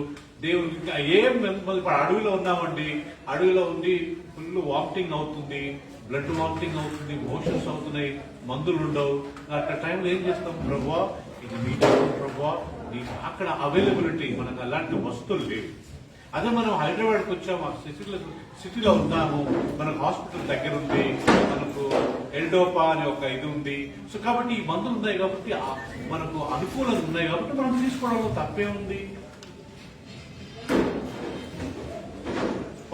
Speaker 1: దేవుడు ఇంకా ఏం ఇప్పుడు అడవిలో ఉన్నామండి, అడవిలో ఉండి ఫుల్ వామిటింగ్ అవుతుంది, బ్లడ్ వామిటింగ్ అవుతుంది, మోషన్స్ అవుతున్నాయి, మందులు ఉండవు. అక్కడ టైంలో ఏం చేస్తాం? ప్రభువా ఇది మీ ప్రభువా, అక్కడ అవైలబిలిటీ మనకు అలాంటి వస్తువులు లేవు. అదే మనం హైదరాబాద్కి వచ్చాము, సిటీలో ఉన్నాము, మనకు హాస్పిటల్ దగ్గర ఉంది, మనకు ఎల్డోపా అనే ఒక ఇది ఉంది. సో కాబట్టి ఈ మందులు ఉన్నాయి కాబట్టి మనకు అనుకూలంగా ఉన్నాయి కాబట్టి మనం తీసుకోవడంలో తప్పే ఉంది.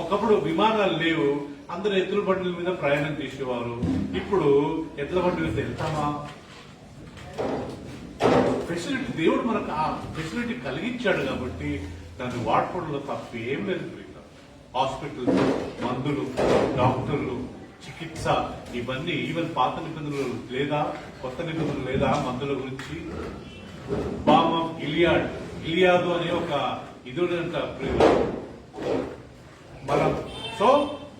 Speaker 1: ఒకప్పుడు విమానాలు లేవు, అందరూ ఎద్దుల బండ్ల మీద ప్రయాణం చేసేవారు. ఇప్పుడు ఎద్దుల బండి మీద వెళ్తామా? ఫెసిలిటీ దేవుడు మనకు ఆ ఫెసిలిటీ కలిగించాడు కాబట్టి దాన్ని వాడుకోవడంలో తప్పు ఏం లేదు. హాస్పిటల్స్, మందులు, డాక్టర్లు, చికిత్స, ఇవన్నీ ఈవెన్ పాత నిబంధనలు లేదా కొత్త నిబంధనలు లేదా మందుల గురించి బామ్ ఆఫ్ గిలియాదు అనే ఒక ఇదంట మనం. సో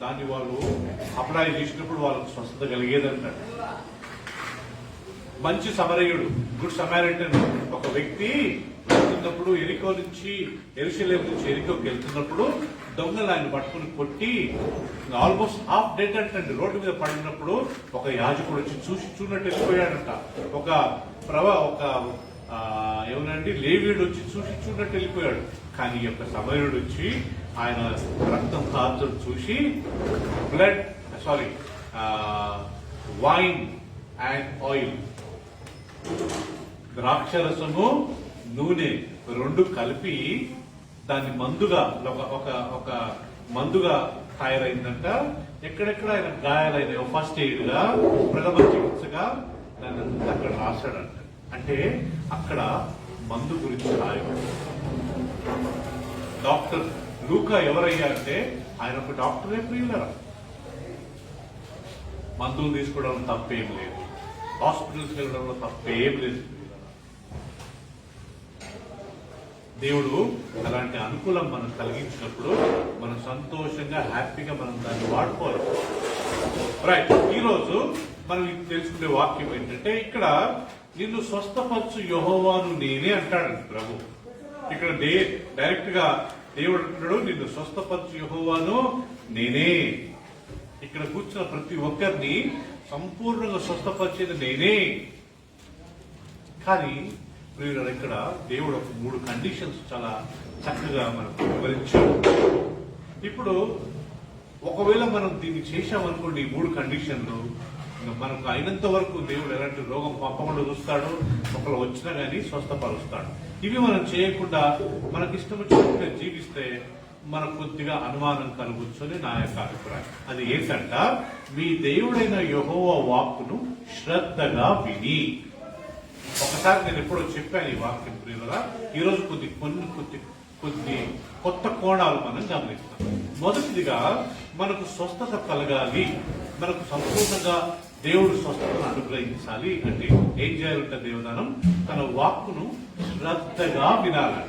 Speaker 1: దాన్ని వాళ్ళు అప్లై చేసినప్పుడు వాళ్ళకు స్వస్థత కలిగేదంటాడు. మంచి సమరయుడు, గుడ్ సమారిటన్, ఒక వ్యక్తి వెళ్తున్నప్పుడు ఎరికో నుంచి యెరూషలేము నుంచి ఎరికోకి వెళ్తున్నప్పుడు దొంగలు ఆయన పట్టుకుని కొట్టి ఆల్మోస్ట్ హాఫ్ డెడ్ అంటే రోడ్డు మీద పడినప్పుడు ఒక యాజకుడు వచ్చి చూసినట్టు వెళ్ళిపోయాడంట. ఒక ఏమనండి లేవీయుడు వచ్చి చూసినట్టు వెళ్ళిపోయాడు. కానీ ఈ యొక్క సమరయుడు వచ్చి ఆయన రక్తం కాల్చడం చూసి వైన్ అండ్ ఆయిల్, ద్రాక్షరసము, నూనె రెండు కలిపి దాన్ని మందుగా ఒక మందుగా తయారైందంట. ఎక్కడెక్కడ ఆయన గాయాలైన ఫస్ట్ ఎయిడ్ గా, ప్రథమ చికిత్సగా దాన్ని అక్కడ రాశాడంట. అంటే అక్కడ మందు గురించి రాయబడి డాక్టర్ లూకా ఎవరయ్యా అంటే ఆయన ఒక డాక్టరే. ప్రియులరా, మందులు తీసుకోవడం తప్పేం లేదు, హాస్పిటల్స్కి వెళ్ళడంలో తప్పేం లేదు. దేవుడు అలాంటి అనుకూలం మనం కలిగించినప్పుడు మనం సంతోషంగా, హ్యాపీగా మనం దాన్ని వాడుకోవాలి. రైట్, ఈరోజు మనం తెలుసుకునే వాక్యం ఏంటంటే ఇక్కడ నిన్ను స్వస్థపరచు యెహోవాను నేనే అంటాడు ప్రభు. ఇక్కడ డైరెక్ట్ గా దేవుడు అంటున్నాడు, నిన్ను స్వస్థపరచు యెహోవాను నేనే. ఇక్కడ కూర్చున్న ప్రతి ఒక్కరిని సంపూర్ణంగా స్వస్థపరిచేది నేనే. కానీ ప్రియులారా, ఇక్కడ దేవుడు ఒక 3 కండిషన్స్ చాలా చక్కగా మనకు వివరించాడు. ఇప్పుడు ఒకవేళ మనం దీన్ని చేశామనుకోండి, ఈ 3 కండిషన్లు మనకు అయినంత వరకు దేవుడు ఎలాంటి రోగం పంపకుండా చూస్తాడు, ఒకరు వచ్చినా కానీ స్వస్థపరుస్తాడు. ఇవి మనం చేయకుండా మనకి ఇష్టం వచ్చినట్టుగా జీవిస్తే మనకు కొద్దిగా అనుమానం కలుగుతుంది నా యొక్క అభిప్రాయం. అది ఏంటంట, మీ దేవుడైన యెహోవా వాక్కును శ్రద్ధగా విని. ఒకసారి నేను ఎప్పుడో చెప్పాను ఈ వాక్యం ప్రియులారా, ఈరోజు కొన్ని కొత్త కోణాలు మనం గమనిస్తాం. మొదటిదిగా మనకు స్వస్థత కలగాలి, మనకు సంపూర్ణంగా దేవుడు స్వస్థతను అనుగ్రహించాలి అంటే ఏం చేయాలంటే దేవదానం తన వాక్కును శ్రద్ధగా వినాలంట.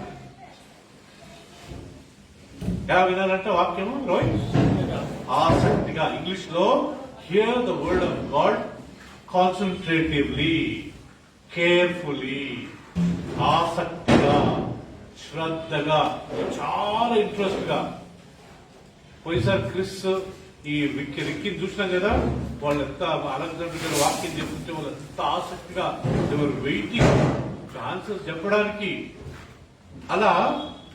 Speaker 1: ఎలా వినాలంటే వాక్యము ఆసక్తిగా, ఇంగ్లీష్ లో hear the word of God concentratively, carefully, ఆసక్తిగా, శ్రద్ధగా, చాలా ఇంట్రెస్ట్ గా. పోయిసారి క్రిస్ ఈ రిక్కిని చూసినాం కదా, వాళ్ళు ఎంత అలెగ్జాండర్ వాక్యం చెప్తుంటే వాళ్ళు ఎంత ఆసక్తిగా వెయిటింగ్ ఆన్సర్స్ చెప్పడానికి. అలా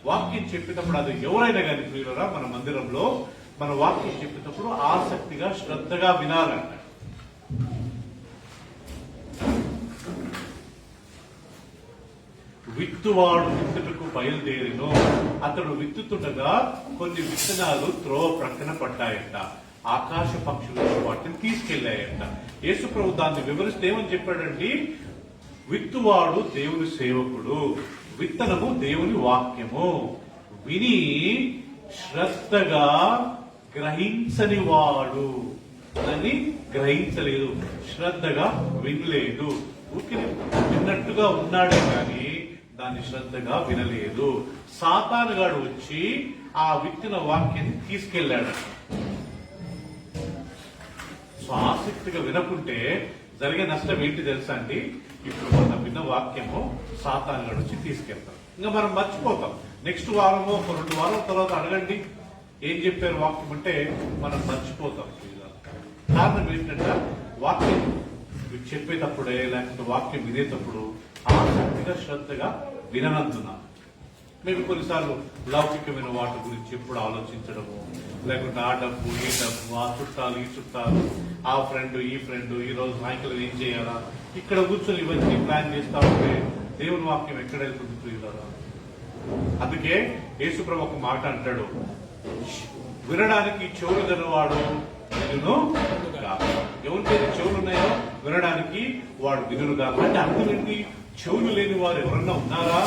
Speaker 1: వాక్యం చెప్పేటప్పుడు అది ఎవరైనా కానీ ప్రియులారా మన మందిరంలో మన వాక్యం చెప్పేటప్పుడు ఆసక్తిగా శ్రద్ధగా వినాలంట. విత్తువాడు విత్తుటకు బయలుదేరిను. అతడు విత్తుతుండగా కొన్ని విత్తనాలు త్రోవ ప్రక్కన పడ్డాయంట. ఆకాశ పక్షులు వాటిని తీసుకెళ్లాయంట. యేసు ప్రభు దాన్ని వివరిస్తే ఏమని చెప్పాడండి? విత్తువాడు దేవుని సేవకుడు, విత్తనము దేవుని వాక్యము. విని శ్రద్ధగా గ్రహించని వాడు, దాన్ని గ్రహించలేదు, శ్రద్ధగా వినలేదు. ఊరికి విన్నట్టుగా ఉన్నాడే కానీ దాన్ని శ్రద్ధగా వినలేదు. సాతానుగాడు వచ్చి ఆ విత్తిన వాక్యాన్ని తీసుకెళ్లాడు. సో ఆసక్తిగా వినకుంటే జరిగే నష్టం ఏంటి తెలుసా అండి? ఇప్పుడు మన విన్న వాక్యము సాతానుగాడు వచ్చి తీసుకెళ్తాం, ఇంకా మనం మర్చిపోతాం. నెక్స్ట్ వారము, ఒక 2 వారాల తర్వాత అడగండి ఏం చెప్పారు వాక్యం అంటే మనం మర్చిపోతాం. కారణం ఏంటంటే వాక్యం చెప్పేటప్పుడే లేకపోతే వాక్యం వినేటప్పుడు ఆసక్తిగా శ్రద్ధగా విననందున మేము కొన్నిసార్లు లౌకికమైన వాటి గురించి ఎప్పుడు ఆలోచించడము, లేకుంటే ఆ డబ్బు ఈ డబ్బు, ఆ చుట్టాలు ఈ చుట్టాలు, ఆ ఫ్రెండ్ ఈ ఫ్రెండ్, ఈ రోజు సాయంకాలం ఏం చేయాలా, ఇక్కడ కూర్చొని ఇవన్నీ ప్లాన్ చేస్తా ఉంటే దేవుని వాక్యం ఎక్కడ వెళ్తుంది ప్రియులారా? అందుకే యేసుప్రభు ఒక మాట అంటాడు, వినడానికి చెవులు గలవాడు వినును గాక. ఎవరికైతే చెవులు ఉన్నాయో వినడానికి వాడు వినును గాక. అంటే అర్థం ఏంటి? చెవులు లేని వారు ఎవరన్నా ఉన్నారా?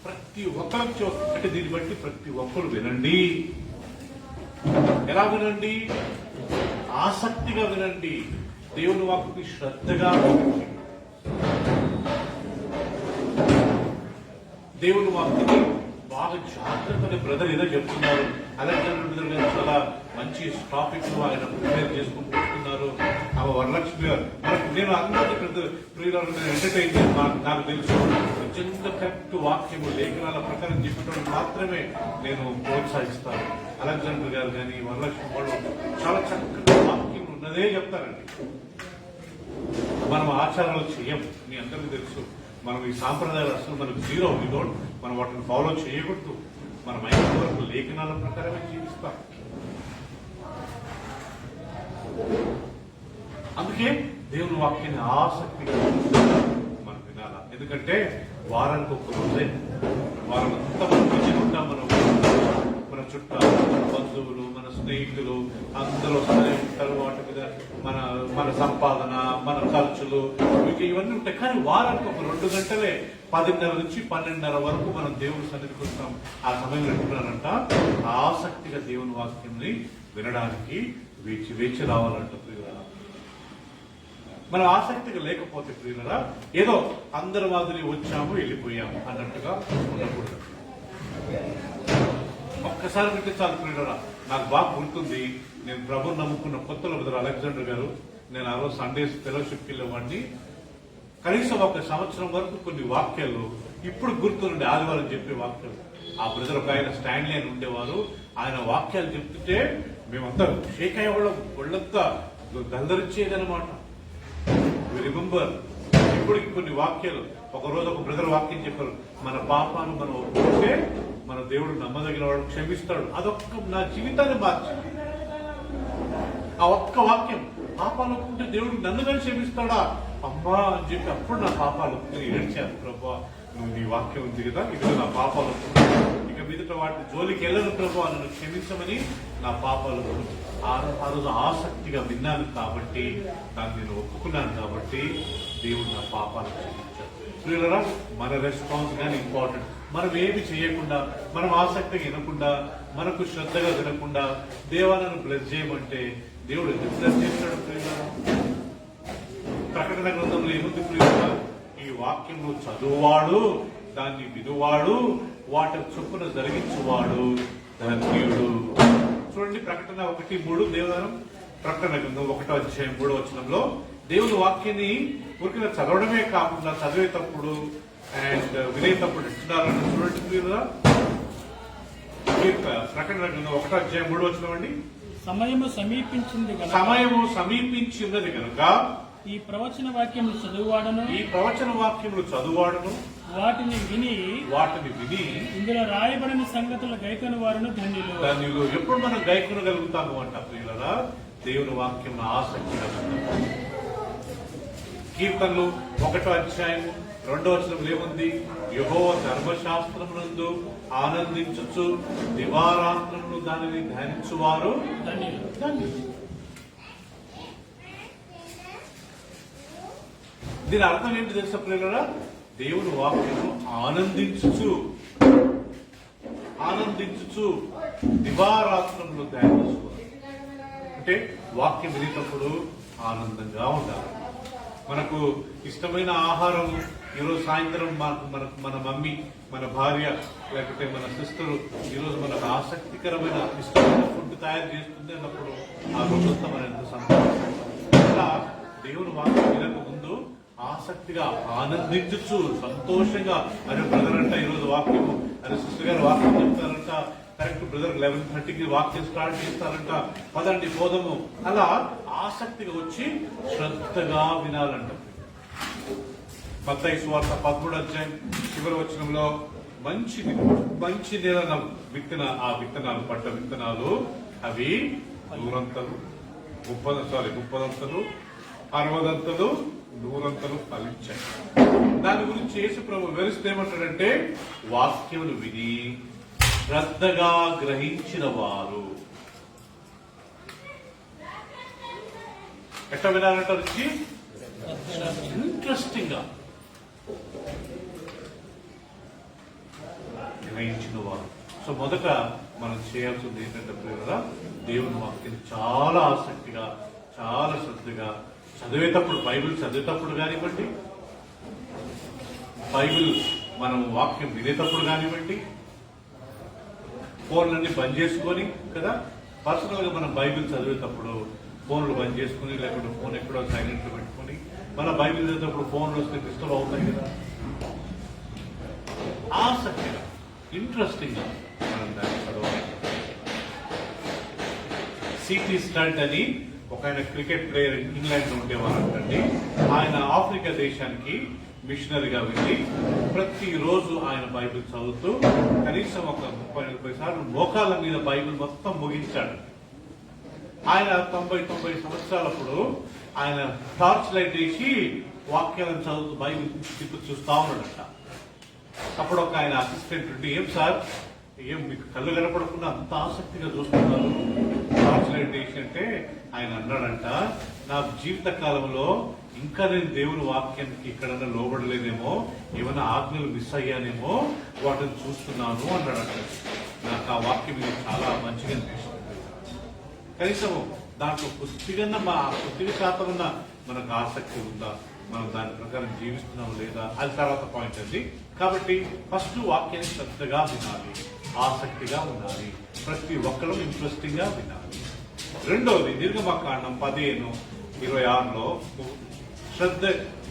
Speaker 1: ప్రతి ఒక్కరికి అంటే దీన్ని బట్టి ప్రతి ఒక్కరు వినండి. ఎలా వినండి? ఆసక్తిగా వినండి. దేవుని వాక్యకి శ్రద్ధగా వినండి. దేవుని వాక్యని బాగా జాగ్రత్తగా బ్రదర్ ఏదో చెప్తున్నారు. అలెగ్జాండర్ గారు చాలా మంచి టాపిక్ ఆయన ప్రిపేర్ చేసుకుంటూ వస్తున్నారు. వరలక్ష్మి గారు నేను అందరికీ ప్రియులను ఎంటర్టైన్ చేసి నాకు తెలుసు నిజంగా కరెక్ట్ వాక్యము లేఖనాల ప్రకారం చెప్పడం మాత్రమే నేను ప్రోత్సహిస్తాను. అలెగ్జాండర్ గారు కానీ వరలక్ష్మి వాళ్ళు చాలా చక్కగా వాక్యం ఉన్నదే చెప్తారండి. మనం ఆచారాలు చెయ్యం, మీ అందరికీ తెలుసు. మనం ఈ సాంప్రదాయాలు అసలు మనకు జీరో, వితౌట్ మనం వాటిని ఫాలో చేయకూడదు. మనం అయిన వరకు లేఖనాల ప్రకారమే జీవిస్తాం. అందుకే దేవుని వాక్యాన్ని ఆసక్తిగా మనం వినాలా. ఎందుకంటే వారానికి ఒక రోజే, వారం అంతా మనం బిజీ ఉంటాం. మన చుట్టాలు, మన బంధువులు, మన స్నేహితులు అందరూ వస్తూనే ఉంటారు. వాటి మీద మన సంపాదన, మన ఖర్చులు ఇవన్నీ ఉంటాయి. కానీ వారానికి ఒక 2 గంటలే 10:30 నుంచి 12:30 వరకు మనం దేవుని సన్నిధికి వస్తాం. ఆ సమయంలో ఎట్టుకున్నారంట ఆసక్తిగా దేవుని వాక్యంని వినడానికి వేచి రావాలంట ప్రియులరా. మనం ఆసక్తిగా లేకపోతే ప్రియులరా ఏదో అందరి మాదిరి వచ్చాము వెళ్ళిపోయాము అన్నట్టుగా ఉండకూడదు. ఒక్కసారి వింటే చాలు ప్రియులరా. నాకు బాగా గుర్తుంది, నేను ప్రభుని నమ్ముకున్న కొత్తలో బ్రదర్ అలెగ్జాండర్ గారు, నేను ఆ రోజు సండేస్ ఫెలోషిప్కి వెళ్ళేవాడిని. కనీసం 1 సంవత్సరం వరకు కొన్ని వాక్యాలు ఇప్పుడు గుర్తుండే, ఆదివారం చెప్పే వాక్యాలు. ఆ బ్రదర్ ఒక ఆయన స్టాండ్ లైన్ ఉండేవారు. ఆయన వాక్యాలు చెప్తుంటే మేమంతా షేక్ అయ్యేవాళ్ళం, ఒళ్ళంతా గందరిచ్చేదనమాట. రిమెంబర్ ఇప్పటికి కొన్ని వాక్యాలు. ఒక రోజు ఒక బ్రదర్ వాక్యం చెప్పారు, మన పాపాను మనం ఒప్పుకుంటే మన దేవుడు నమ్మదగిన వాడు, క్షమిస్తాడు. అదొక్క నా జీవితాన్ని మార్చింది. ఆ ఒక్క వాక్యం, పాపాలు ఒప్పుకుంటే దేవుడు నన్ను కానీ క్షమిస్తాడా అమ్మా అని చెప్పి అప్పుడు నా పాపాలు ఒప్పుకుని ఏడ్చాను. ప్రభా నువ్వు నీ వాక్యం ఉంది కదా, ఇది నా పాపాలు ఒప్పుకుంటా, ఇక మీదట వాటి జోలికి వెళ్ళను ప్రభా, నన్ను క్షమించమని నా పాపాలు ఆ రోజు ఆసక్తిగా విన్నాను కాబట్టి, దాన్ని నేను ఒప్పుకున్నాను కాబట్టి దేవుడు నా పాపాలు క్షమించాడు. ప్రియులరా మన రెస్పాన్స్ కానీ ఇంపార్టెంట్. మనం ఏమి చేయకుండా, మనం ఆసక్తిగా వినకుండా, మనకు శ్రద్ధగా వినకుండా దేవాలను బ్లెస్ చేయమంటే దేవుడు ఎందుకు బ్లెస్ చేస్తాడు ప్రియులరా? ప్రకటన గ్రంథంలో ఏముంది ప్రియులరా? ఈ వాక్యం చదువువాడు, దాన్ని వినువాడు, వాటి చొప్పున జరిగించువాడు ధన్యుడు. చూడండి ప్రకటన 1:3 దేవదానం. ప్రకటన గ్రంథం 1వ అధ్యాయం 3వ వచనంలో దేవుని వాక్యాన్ని ఊరికిన చదవడమే కాకుండా చదివేటప్పుడు అండ్ వినేటప్పుడు ఇస్తున్నారని చూడండి ప్రియులరా. ప్రకటన గ్రంథం 1వ అధ్యాయం 3వ వచనం అండి.
Speaker 2: సమయము సమీపించింది కనుక,
Speaker 1: సమయము సమీపించినది కనుక
Speaker 2: ఈ ప్రవచన వాక్యములు చదువువాడను,
Speaker 1: ఈ ప్రవచన వాక్యములు చదువువాడను,
Speaker 2: వాటిని విని
Speaker 1: ఇందులో
Speaker 2: రాయబడిన సంగతుల గైకొని వారును ధన్యులు.
Speaker 1: ధన్యులు. ఎప్పుడు మనం గైకొనగలుగుతాము అంట ప్రియులరా? దేవుని వాక్యం ఆసక్తిగా కీర్తనలు 1వ అధ్యాయము 2వ వచనంలో ఏముంది? యెహోవా ధర్మశాస్త్రమునందు ఆనందించుచు దివారాత్రములు దానిని ధ్యానించువారు ధన్యులు. దీని అర్థం ఏంటి తెలుసా ప్రియులారా? దేవుని వాక్యము ఆనందించుచు దివారాత్రములు ధ్యానించుకోవాలి. అంటే వాక్యం వినేటప్పుడు ఆనందంగా ఉండాలి. మనకు ఇష్టమైన ఆహారం ఈరోజు సాయంత్రం మన మమ్మీ, మన భార్య, లేకపోతే మన సిస్టర్ ఈరోజు మనకు ఆసక్తికరమైన ఇష్టమైన ఫుడ్ తయారు చేస్తుంది అన్నప్పుడు ఆ రోజంతా మనం ఎంత సంతోషం. అలా దేవుని వాక్యం వినక ముందు ఆసక్తిగా ఆనందించచ్చు, సంతోషంగా. అరే బ్రదర్ అంట ఈరోజు వాక్యము, అరే సిస్టర్ గారు వాక్యం చెప్తారంట, కరెక్ట్ బ్రదర్ 11:30కి వాక్యం స్టార్ట్ చేస్తారంట, పదండి పోదము. అలా ఆసక్తిగా వచ్చి శ్రద్ధగా వినాలంట. మత్తయి సువార్త 13వ అధ్యాయం చివరి వచనంలో మంచి నేల విత్తనాలు పడ్డ విత్తనాలు అవి 100 30 60 100 ఫలించాయి. దాని గురించి యేసు ప్రభు వివరిస్తే ఏమంటాడంటే, వాక్యములు విని శ్రద్ధగా గ్రహించిన వారు. ఎట్లా వినాలంటారు? ఇంట్రెస్టింగ్ గా గ్రహించిన వారు. సో మొదట మనం చేయాల్సింది ఏంటంటే ప్రియులారా, దేవుని వాక్యం చాలా ఆసక్తిగా, చాలా శ్రద్ధగా చదివేటప్పుడు, బైబిల్ చదివేటప్పుడు కానివ్వండి, బైబిల్ మనం వాక్యం వినేటప్పుడు కానివ్వండి, ఫోన్లన్నీ బంద్ చేసుకొని కదా, పర్సనల్ గా మనం బైబిల్ చదివేటప్పుడు ఫోన్లు బంద్ చేసుకుని, లేకపోతే ఫోన్ ఎక్కడో సైలెంట్ లో పెట్టుకుని మన బైబిల్ చదివేటప్పుడు ఫోన్లు వస్తే డిస్టర్బ్ అవుతాయి కదా. ఆసక్తిగా, ఇంట్రెస్టింగ్ గా మనం దాన్ని చదవాలి. సిటీ స్టడ్ అని ఒక ఆయన క్రికెట్ ప్లేయర్ ఇంగ్లాండ్ లో ఉండేవారంటండి. ఆయన ఆఫ్రికా దేశానికి మిషనరీగా వెళ్ళి ప్రతిరోజు ఆయన బైబిల్ చదువుతూ కనీసం ఒక 30-40 సార్లు మోకాళ్ళ మీద బైబిల్ మొత్తం ముగించాడు. ఆయన 90 సంవత్సరాలప్పుడు ఆయన టార్చ్ లైట్ వేసి వాక్యాలను చదువుతూ బైబిల్ తిప్పి చూస్తా ఉన్నాడట. అప్పుడు ఒక ఆయన అసిస్టెంట్ ఉండి, ఏం సార్, ఏం మీకు కళ్ళు కనపడకుండా అంత ఆసక్తిగా చూస్తున్నారు టార్చ్ లైట్ వేసి అంటే, ఆయన అన్నాడంట, నా జీవిత కాలంలో ఇంకా నేను దేవుని వాక్యానికి ఎక్కడన్నా లోబడలేదేమో, ఏమైనా ఆజ్ఞలు మిస్ అయ్యానేమో, వాటిని చూస్తున్నాను అన్నాడంట. నాకు ఆ వాక్యం మీద చాలా మంచిగా అనిపిస్తుంది. కనీసం దాంట్లో కొద్దిగా శాతమన్నా మనకు ఆసక్తి ఉందా, మనం దాని ప్రకారం జీవిస్తున్నాం లేదా, అది తర్వాత పాయింట్ అండి. కాబట్టి ఫస్ట్ వాక్యాన్ని శ్రద్ధగా వినాలి, ఆసక్తిగా ఉండాలి, ప్రతి ఒక్కరూ ఇంట్రెస్టింగ్ గా వినాలి. రెండవది నిర్గమకాండం 15:26లో శ్రద్ధ,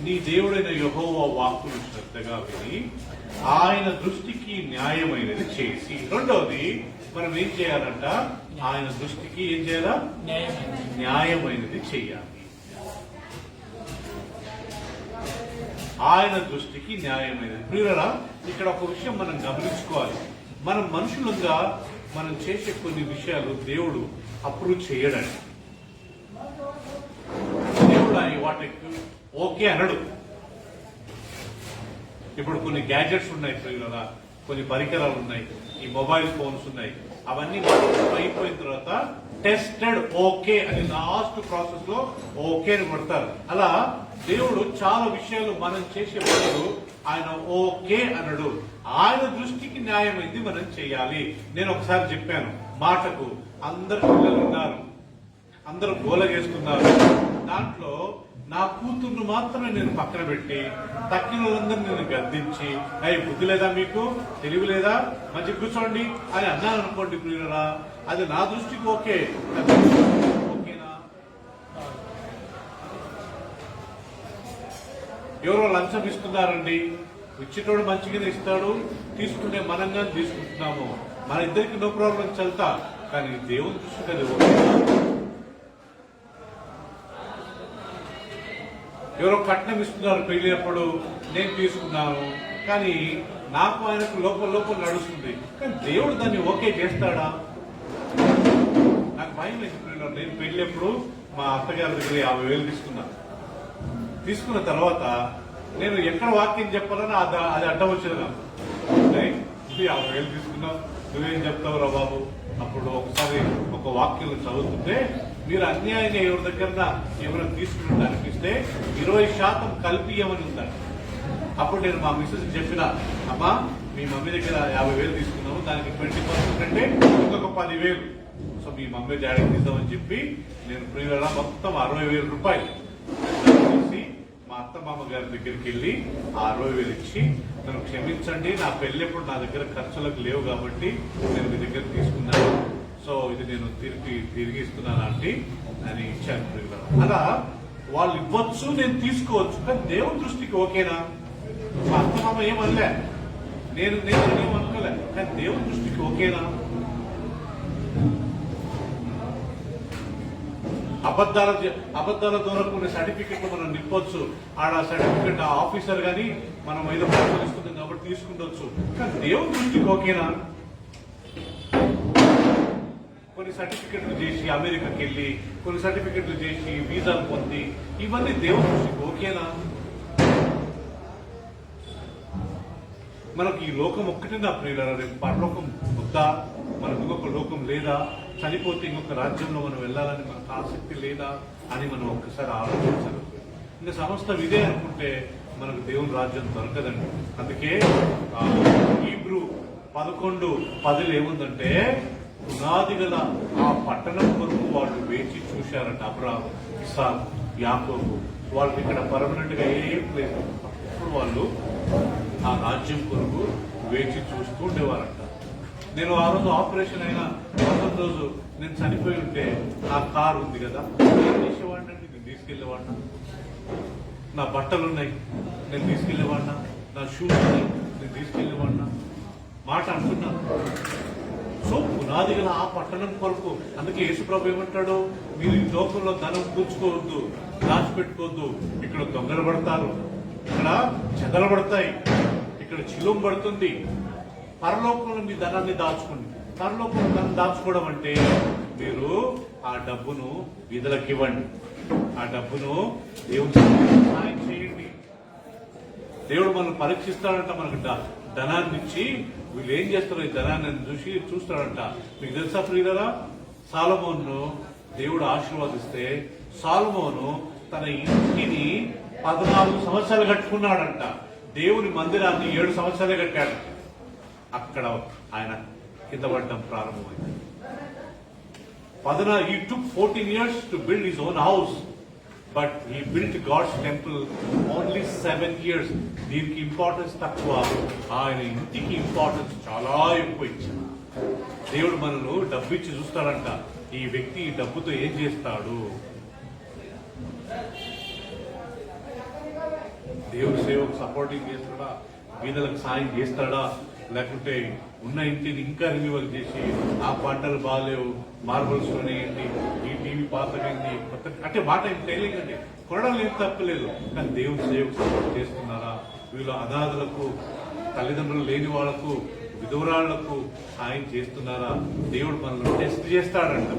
Speaker 1: నీ దేవుడైన యెహోవా వాక్కును శ్రద్ధగా విని ఆయన దృష్టికి న్యాయమైనది చేసి. రెండవది మనం ఏం చేయాలంట, ఆయన దృష్టికి ఏం చేయాలా, న్యాయమైనది చేయాలి. ఆయన దృష్టికి న్యాయమైనది. ప్రియులారా, ఇక్కడ ఒక విషయం మనం గమనించుకోవాలి. మనం మనుషులుగా మనం చేసే కొన్ని విషయాలు దేవుడు అప్రూవ్ చేయడండి. దేవుడు వాటికి ఓకే అనడు. ఇప్పుడు కొన్ని గ్యాడ్జెట్స్ ఉన్నాయి ప్రియులారా, కొన్ని పరికరాలు ఉన్నాయి, ఈ మొబైల్ ఫోన్స్ ఉన్నాయి, అవన్నీ అయిపోయిన తర్వాత టెస్టెడ్ ఓకే అని లాస్ట్ ప్రాసెస్ లో ఓకే అని కొడతారు. అలా దేవుడు చాలా విషయాలు మనం చేసే పనులు ఆయన ఓకే అనడు. ఆయన దృష్టికి న్యాయమైంది మనం చేయాలి. నేను ఒకసారి చెప్పాను, మాటకు అందరు పిల్లలు ఉన్నారు, అందరూ గోల చేసుకున్నారు, దాంట్లో నా కూతుర్ను మాత్రమే నేను పక్కన పెట్టి తక్కిన వాళ్ళందరూ నేను గద్దించి, అయ్యి బుద్ధి లేదా, మీకు తెలివి లేదా, మంచి కూర్చోండి అని అన్నాను అనుకోండి ప్రియులరా, అది నా దృష్టికి ఓకే, ఓకేనా? ఎవరో లంచం ఇస్తున్నారండి, ఇచ్చేటోడు మంచిగానే ఇస్తాడు, తీసుకునే మనంగా తీసుకుంటున్నాము, మన ఇద్దరికి నో ప్రాబ్లం చల్తా, కానీ దేవుని దృష్టికి అది ఓకేనా? ఎవరో కట్నం ఇస్తున్నారు పెళ్ళినప్పుడు, నేను తీసుకున్నాను, కానీ నాకు ఆయనకు లోపల నడుస్తుంది, కానీ దేవుడు దాన్ని ఓకే చేస్తాడా? నాకు భయం వేసి, నేను పెళ్ళినప్పుడు మా అత్తగారి దగ్గర 50,000 తీసుకున్నాను. తీసుకున్న తర్వాత నేను ఎక్కడ వాక్యం చెప్పాలని అది అడ్డం వచ్చేది నాకు. ఇది 50,000 తీసుకున్నావు, నువ్వేం చెప్తావు రా బాబు. అప్పుడు ఒకసారి ఒక వాక్యం చదువుతుంటే, మీరు అన్యాయంగా ఎవరి దగ్గర ఏమైనా తీసుకుని అనిపిస్తే 20% కలిపి ఇవ్వమని ఉందండి. అప్పుడు నేను మా మిస్సెస్ చెప్పిన, అమ్మా మీ మమ్మీ దగ్గర 50,000 తీసుకున్నాము, దానికి 20% అంటే ఇంకొక 10,000, సో మీ మమ్మీ డాడీకి ఇద్దామని చెప్పి నేను ప్రియుల మొత్తం 60,000 రూపాయలు తీసి మా అత్త మామ గారి దగ్గరికి వెళ్ళి 60,000 ఇచ్చి, నన్ను క్షమించండి, నా పెళ్ళెప్పుడు నా దగ్గర ఖర్చులకు లేవు కాబట్టి నేను మీ దగ్గర తీసుకున్నాను, సో ఇది నేను తిరిగి ఇస్తున్నాను ఆంటీ అని ఇచ్చాను ప్రియుల. అలా వాళ్ళు ఇవ్వచ్చు, నేను తీసుకోవచ్చు, కానీ దేవుని దృష్టికి ఓకేనా? మా అత్త మామ ఏమనలే, నేను ఏమనుకోలే, కానీ దేవుని దృష్టికి ఓకేనా? అబద్ధాల ద్వారా కొన్ని సర్టిఫికెట్లు మనం నింపొచ్చు, ఆడ సర్టిఫికెట్ ఆఫీసర్ గాని మనం ఏదో పరిశోధిస్తుంది కాబట్టి తీసుకుంటొచ్చు, కానీ దేవుని దృష్టికి ఓకేనా? కొన్ని సర్టిఫికెట్లు చేసి అమెరికాకి వెళ్ళి, కొన్ని సర్టిఫికెట్లు చేసి వీసాలు పొంది, ఇవన్నీ దేవుని దృష్టికి ఓకేనా? మనకు ఈ లోకం ఒక్కటే నా ప్రియులారా, రేపు పరలోకం వద్దా, మనకు ఇంకొక లోకం లేదా, చనిపోతే ఇంకొక రాజ్యంలో మనం వెళ్ళాలని మనకు ఆసక్తి లేదా అని మనం ఒక్కసారి ఆలోచించాలి. ఇంకా సమస్తం ఇదే అనుకుంటే మనకు దేవుని రాజ్యం దొరకదండి. అందుకే హీబ్రూ 11:10 ఏముందంటే, పునాది గల ఆ పట్టణం కొరకు వాళ్ళు వేచి చూశారంట. అబ్రాహాము, ఇస్సాకు, యాకోబు, వాళ్ళు ఇక్కడ పర్మనెంట్ గా ఏం లేదు, అప్పుడు వాళ్ళు ఆ రాజ్యం కొరకు వేచి చూస్తూ ఉండేవారంట. నేను ఆ రోజు ఆపరేషన్ అయిన మొదటి రోజు నేను చనిపోయి ఉంటే నా కారు ఉంది కదా, ఏం చేసేవాడిని అండి, నేను తీసుకెళ్లేవాడినా? నా బట్టలు ఉన్నాయి, నేను తీసుకెళ్లేవాడినా? నా షూస్ ఉన్నాయి, నేను తీసుకెళ్లేవాడినా? మాట అంటున్నాను. సో పునాది గల ఆ పట్టణం కొరకు. అందుకే యేసుప్రభు ఏమంటాడు, మీరు ఈ లోకంలో ధనం కూర్చుకోవద్దు, దాచిపెట్టుకోవద్దు, ఇక్కడ దొంగలు పడతారు, ఇక్కడ చెదలబడతాయి, ఇక్కడ చిలుం పడుతుంది. పరలోకంలో మీ ధనాన్ని దాచుకోండి. పరలోకంలో ధనం దాచుకోవడం అంటే మీరు ఆ డబ్బును వీధులకు ఇవ్వండి, ఆ డబ్బును దేవుని సహాయం చేయండి. దేవుడు మనల్ని పరీక్షిస్తాడంట, మనకు ధనాన్ని ఇచ్చి వీళ్ళు ఏం చేస్తారో ఈ ధనాన్ని చూస్తాడంట. మీకు తెలుసా ప్రియులారా, సాలొమోనును దేవుడు ఆశీర్వదిస్తే సాలొమోను తన ఇంటిని 14 సంవత్సరాలు కట్టుకున్నాడంట. దేవుని మందిరాన్ని 7 సంవత్సరాలే కట్టాడు. అక్కడ ఆయన కింద పడడం ప్రారంభమైంది. He took 14 years to build his own house, but he built God's temple only 7 years. దీనికి ఇంపార్టెన్స్ తక్కువ, ఆయన ఇంటికి ఇంపార్టెన్స్ చాలా ఎక్కువ ఇచ్చాడు. దేవుడు మనల్ని డబ్బు ఇచ్చి చూస్తాడంట, ఈ వ్యక్తి ఈ డబ్బుతో ఏం చేస్తాడు. దేవుడి సేవకు సపోర్టింగ్ చేస్తాడా, బీదలకు సాయం చేస్తాడా, లేకుంటే ఉన్న ఇంటిని ఇంకా రిన్యూవల్ చేసి ఆ పంటలు బాగాలేవు, మార్బల్స్ కొనేయండి, ఈ టీవీ పాతమైంది కొత్త అంటే మాట ఏం తెలియకండి, కొనడం ఏం తప్పలేదు, కానీ దేవుడి సేవకు సపోర్ట్ చేస్తున్నారా? వీళ్ళు అనాథలకు, తల్లిదండ్రులు లేని వాళ్లకు, విధవరాళ్లకు సాయం చేస్తున్నారా? దేవుడు మనల్ని టెస్ట్ చేస్తాడంట.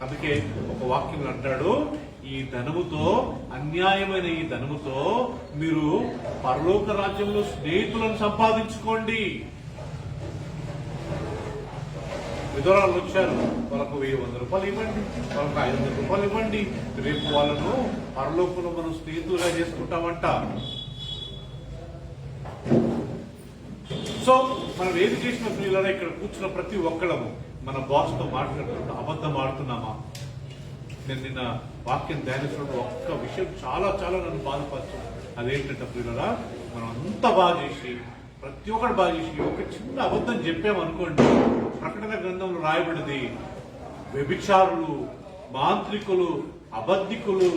Speaker 1: అందుకే ఒక వాక్యం అంటాడు, ఈ ధనముతో, అన్యాయమైన ఈ ధనముతో మీరు పరలోక రాజ్యంలో స్నేహితులను సంపాదించుకోండి. విధవరాలు వచ్చారు, వాళ్ళకు 100 రూపాయలు ఇవ్వండి, వాళ్ళకు 500 రూపాయలు ఇవ్వండి, రేపు వాళ్ళను పరలోకంలో మనం స్నేహితులుగా చేసుకుంటామంట. సో మనం ఏది చేసిన ప్రియులారా, ఇక్కడ కూర్చున్న ప్రతి ఒక్కళ్ళము మన బాస్ తో మాట్లాడుతుంటాం, అబద్ధం ఆడుతున్నామా? నేను నిన్న వాక్యం ధ్యానిస్తున్న ఒక్క విషయం చాలా చాలా నన్ను బాధపరచు. అదేంటంటే ప్రియులారా, మనం అంతా బాగా చేసి, ప్రతి ఒక్కటి బాగా చేసి ఒక చిన్న అబద్ధం చెప్పామనుకోండి, ప్రకటన గ్రంథంలో రాయబడింది, వ్యభిచారులు, మాంత్రికులు, అబద్ధికులు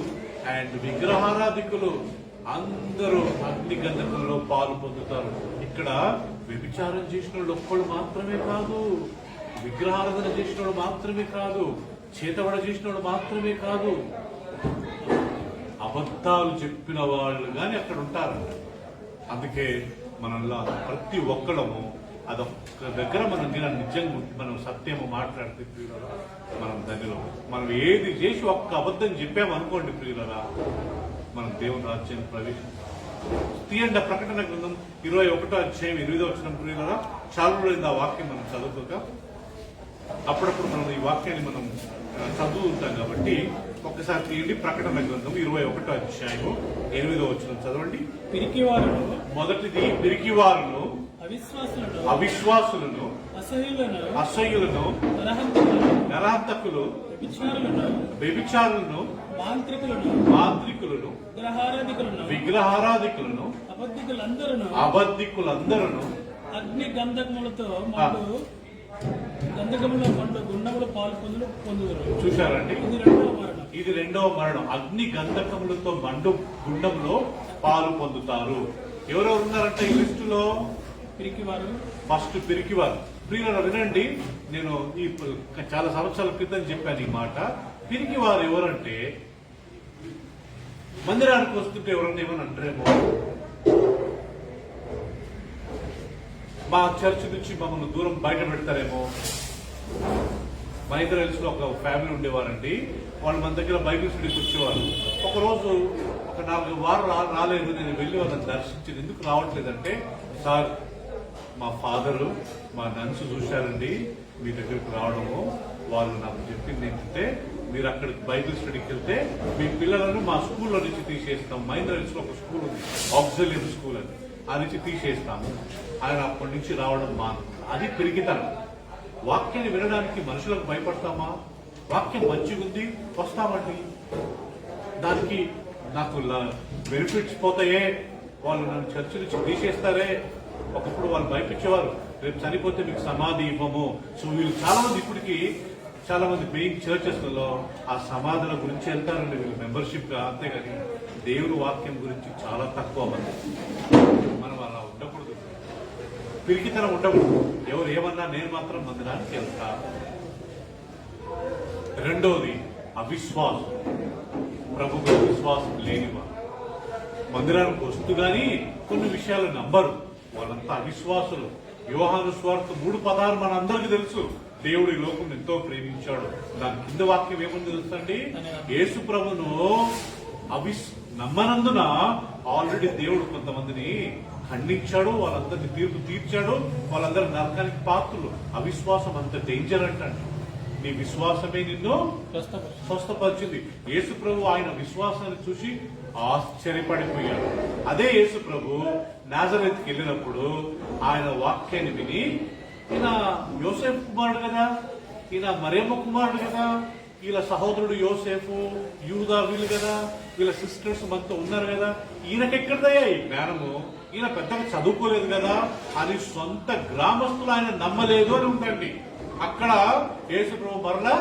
Speaker 1: అండ్ విగ్రహారాధికులు అందరూ అగ్ని గంధకంలో పాలు పొందుతారు. ఇక్కడ వ్యభిచారం చేసిన వాళ్ళు ఒక్కళ్ళు మాత్రమే కాదు, విగ్రహారాధన చేసిన వాడు మాత్రమే కాదు, చేతబడ చేసిన వాడు మాత్రమే కాదు, అబద్ధాలు చెప్పిన వాళ్ళు కానీ అక్కడ ఉంటారు. అందుకే మనల్లా ప్రతి ఒక్కళ్ళము అదొక్క దగ్గర మనం నిజంగా మనం సత్యము మాట్లాడితే ప్రియులరా మనం ధనిలో మనం ఏది చేసి ఒక్క అబద్ధం చెప్పామనుకోండి ప్రియులరా మనం దేవుని రాజ్యాన్ని ప్రవేశిస్తాం. తీయండి ప్రకటన గ్రంథం 21వ అధ్యాయం 8వ వచనం ప్రియులరా. చాలా రోజులైంది ఆ వాక్యం మనం చదువుకోక. అప్పుడప్పుడు మనం ఈ వాక్యాన్ని మనం చదువుతాం కాబట్టి ఒక్కసారి తీయండి. ప్రకటన గ్రంథం 21వ అధ్యాయం 8వ వచనం చదవండి.
Speaker 2: పిరికివారును,
Speaker 1: మొదటిది పిరికివారును, అవిశ్వాసులను, అసహ్యులను, నరహంతకులు, వ్యభిచారులను, మాంత్రికులను, విగ్రహారాధికులను, అబద్ధికులందరూ
Speaker 2: అగ్ని గంధకములతో గంధకముల పండు గుండములు పాలు పొందుదురు.
Speaker 1: చూశారండి, ఇది రెండవ మరణం. అగ్ని గంధకములతో మండు గుండంలో పాలు పొందుతారు. ఎవరెవరు ఉన్నారంటే ఈ లిస్టులో?
Speaker 2: పిరికివారు,
Speaker 1: ఫస్ట్ పిరికివారు. ప్రియులను వినండి, నేను ఈ చాలా సంవత్సరాల క్రితం చెప్పాను ఈ మాట. పిరికివారు ఎవరంటే మందిరానికి వస్తుంటే ఎవరన్నా ఏమని అంటారేమో, మా చర్చ్ నుంచి మమ్మల్ని దూరం బయట పెడతారేమో. మా ఇద్దరు లో ఒక ఫ్యామిలీ ఉండేవారండి. వాళ్ళు మన దగ్గర బైబిల్ స్టడీకి వచ్చేవారు. ఒకరోజు ఒక 4 వారాలు రాలేదు. నేను వెళ్ళి వాళ్ళని దర్శించింది. ఎందుకు రావట్లేదంటే, సార్ మా ఫాదరు మా నన్సు చూశారండి మీ దగ్గరకు రావడము. వాళ్ళు నాకు చెప్పింది ఏంటంటే, మీరు అక్కడికి బైబిల్ స్టడీకి వెళ్తే మీ పిల్లలను మా స్కూల్లో నుంచి తీసేస్తాం. మహేంద్ర హిల్స్ లో ఒక స్కూల్ ఉంది, ఆక్సిలియరీ స్కూల్ అని, ఆ నుంచి తీసేస్తాము. ఆయన అప్పటి నుంచి రావడం అది పెరిగితనం. వాక్యాన్ని వినడానికి మనుషులకు భయపడతామా? వాక్యం మంచిగా ఉంది వస్తామండి. దానికి నాకు బెనిఫిట్స్ పోతాయే, వాళ్ళు నన్ను చర్చ నుంచి తీసేస్తారే. ఒకప్పుడు వాళ్ళు భయపించేవారు, రేపు చనిపోతే మీకు సమాధి ఇవ్వము. సో వీళ్ళు చాలా మంది ఇప్పటికీ చాలా మంది పెయింగ్ చర్చెస్లలో ఆ సమాధుల గురించి వెళ్తారండి వీళ్ళు మెంబర్షిప్ గా. అంతేగాని దేవుని వాక్యం గురించి చాలా తక్కువ మంది. మనం అలా ఉండకూడదు, పిరికితనం ఉండకూడదు. ఎవరు ఏమన్నా నేను మాత్రం మందిరానికి వెళ్తా. రెండోది అవిశ్వాసం. ప్రభుత్వ విశ్వాసం లేనివారు మందిరానికి వస్తూ గాని కొన్ని విషయాలు నమ్మరు. వాళ్ళంతా అవిశ్వాసులు. యోహాను సువార్త 3:16 మన అందరికీ తెలుసు. దేవుడు ఈ లోకం ఎంతో ప్రేమించాడు. దాని కింద వాక్యం ఏమని తెలుసండి? యేసు ప్రభును నమ్మనందున ఆల్రెడీ దేవుడు కొంతమందిని ఖండించాడు, వాళ్ళందరినీ తీర్పు తీర్చాడు, వాళ్ళందరూ నరకానికి పాత్రులు. అవిశ్వాసం అంత డేంజర్ అంటండి. నీ విశ్వాసమే నిన్ను స్వస్థపరిచింది. యేసు ప్రభు ఆయన విశ్వాసాన్ని చూసి ఆశ్చర్యపడిపోయాడు. అదే యేసు ప్రభు నాజరేతుకి వెళ్ళినప్పుడు ఆయన వాక్యాన్ని విని, ఈయన యోసేఫ్ కుమారుడు కదా, ఈయన మరియమ్మ కుమారుడు కదా, వీళ్ళ సహోదరుడు యోసేఫు, యూదా వీళ్ళు కదా, వీళ్ళ సిస్టర్స్ మనతో ఉన్నారు కదా, ఈయనకెక్కడదయ్యా ఈ జ్ఞానము? ఈయన పెద్దగా చదువుకోలేదు కదా అని సొంత గ్రామస్తులు ఆయన నమ్మలేదు అని ఉందండి. అక్కడ యేసుప్రభు మరలా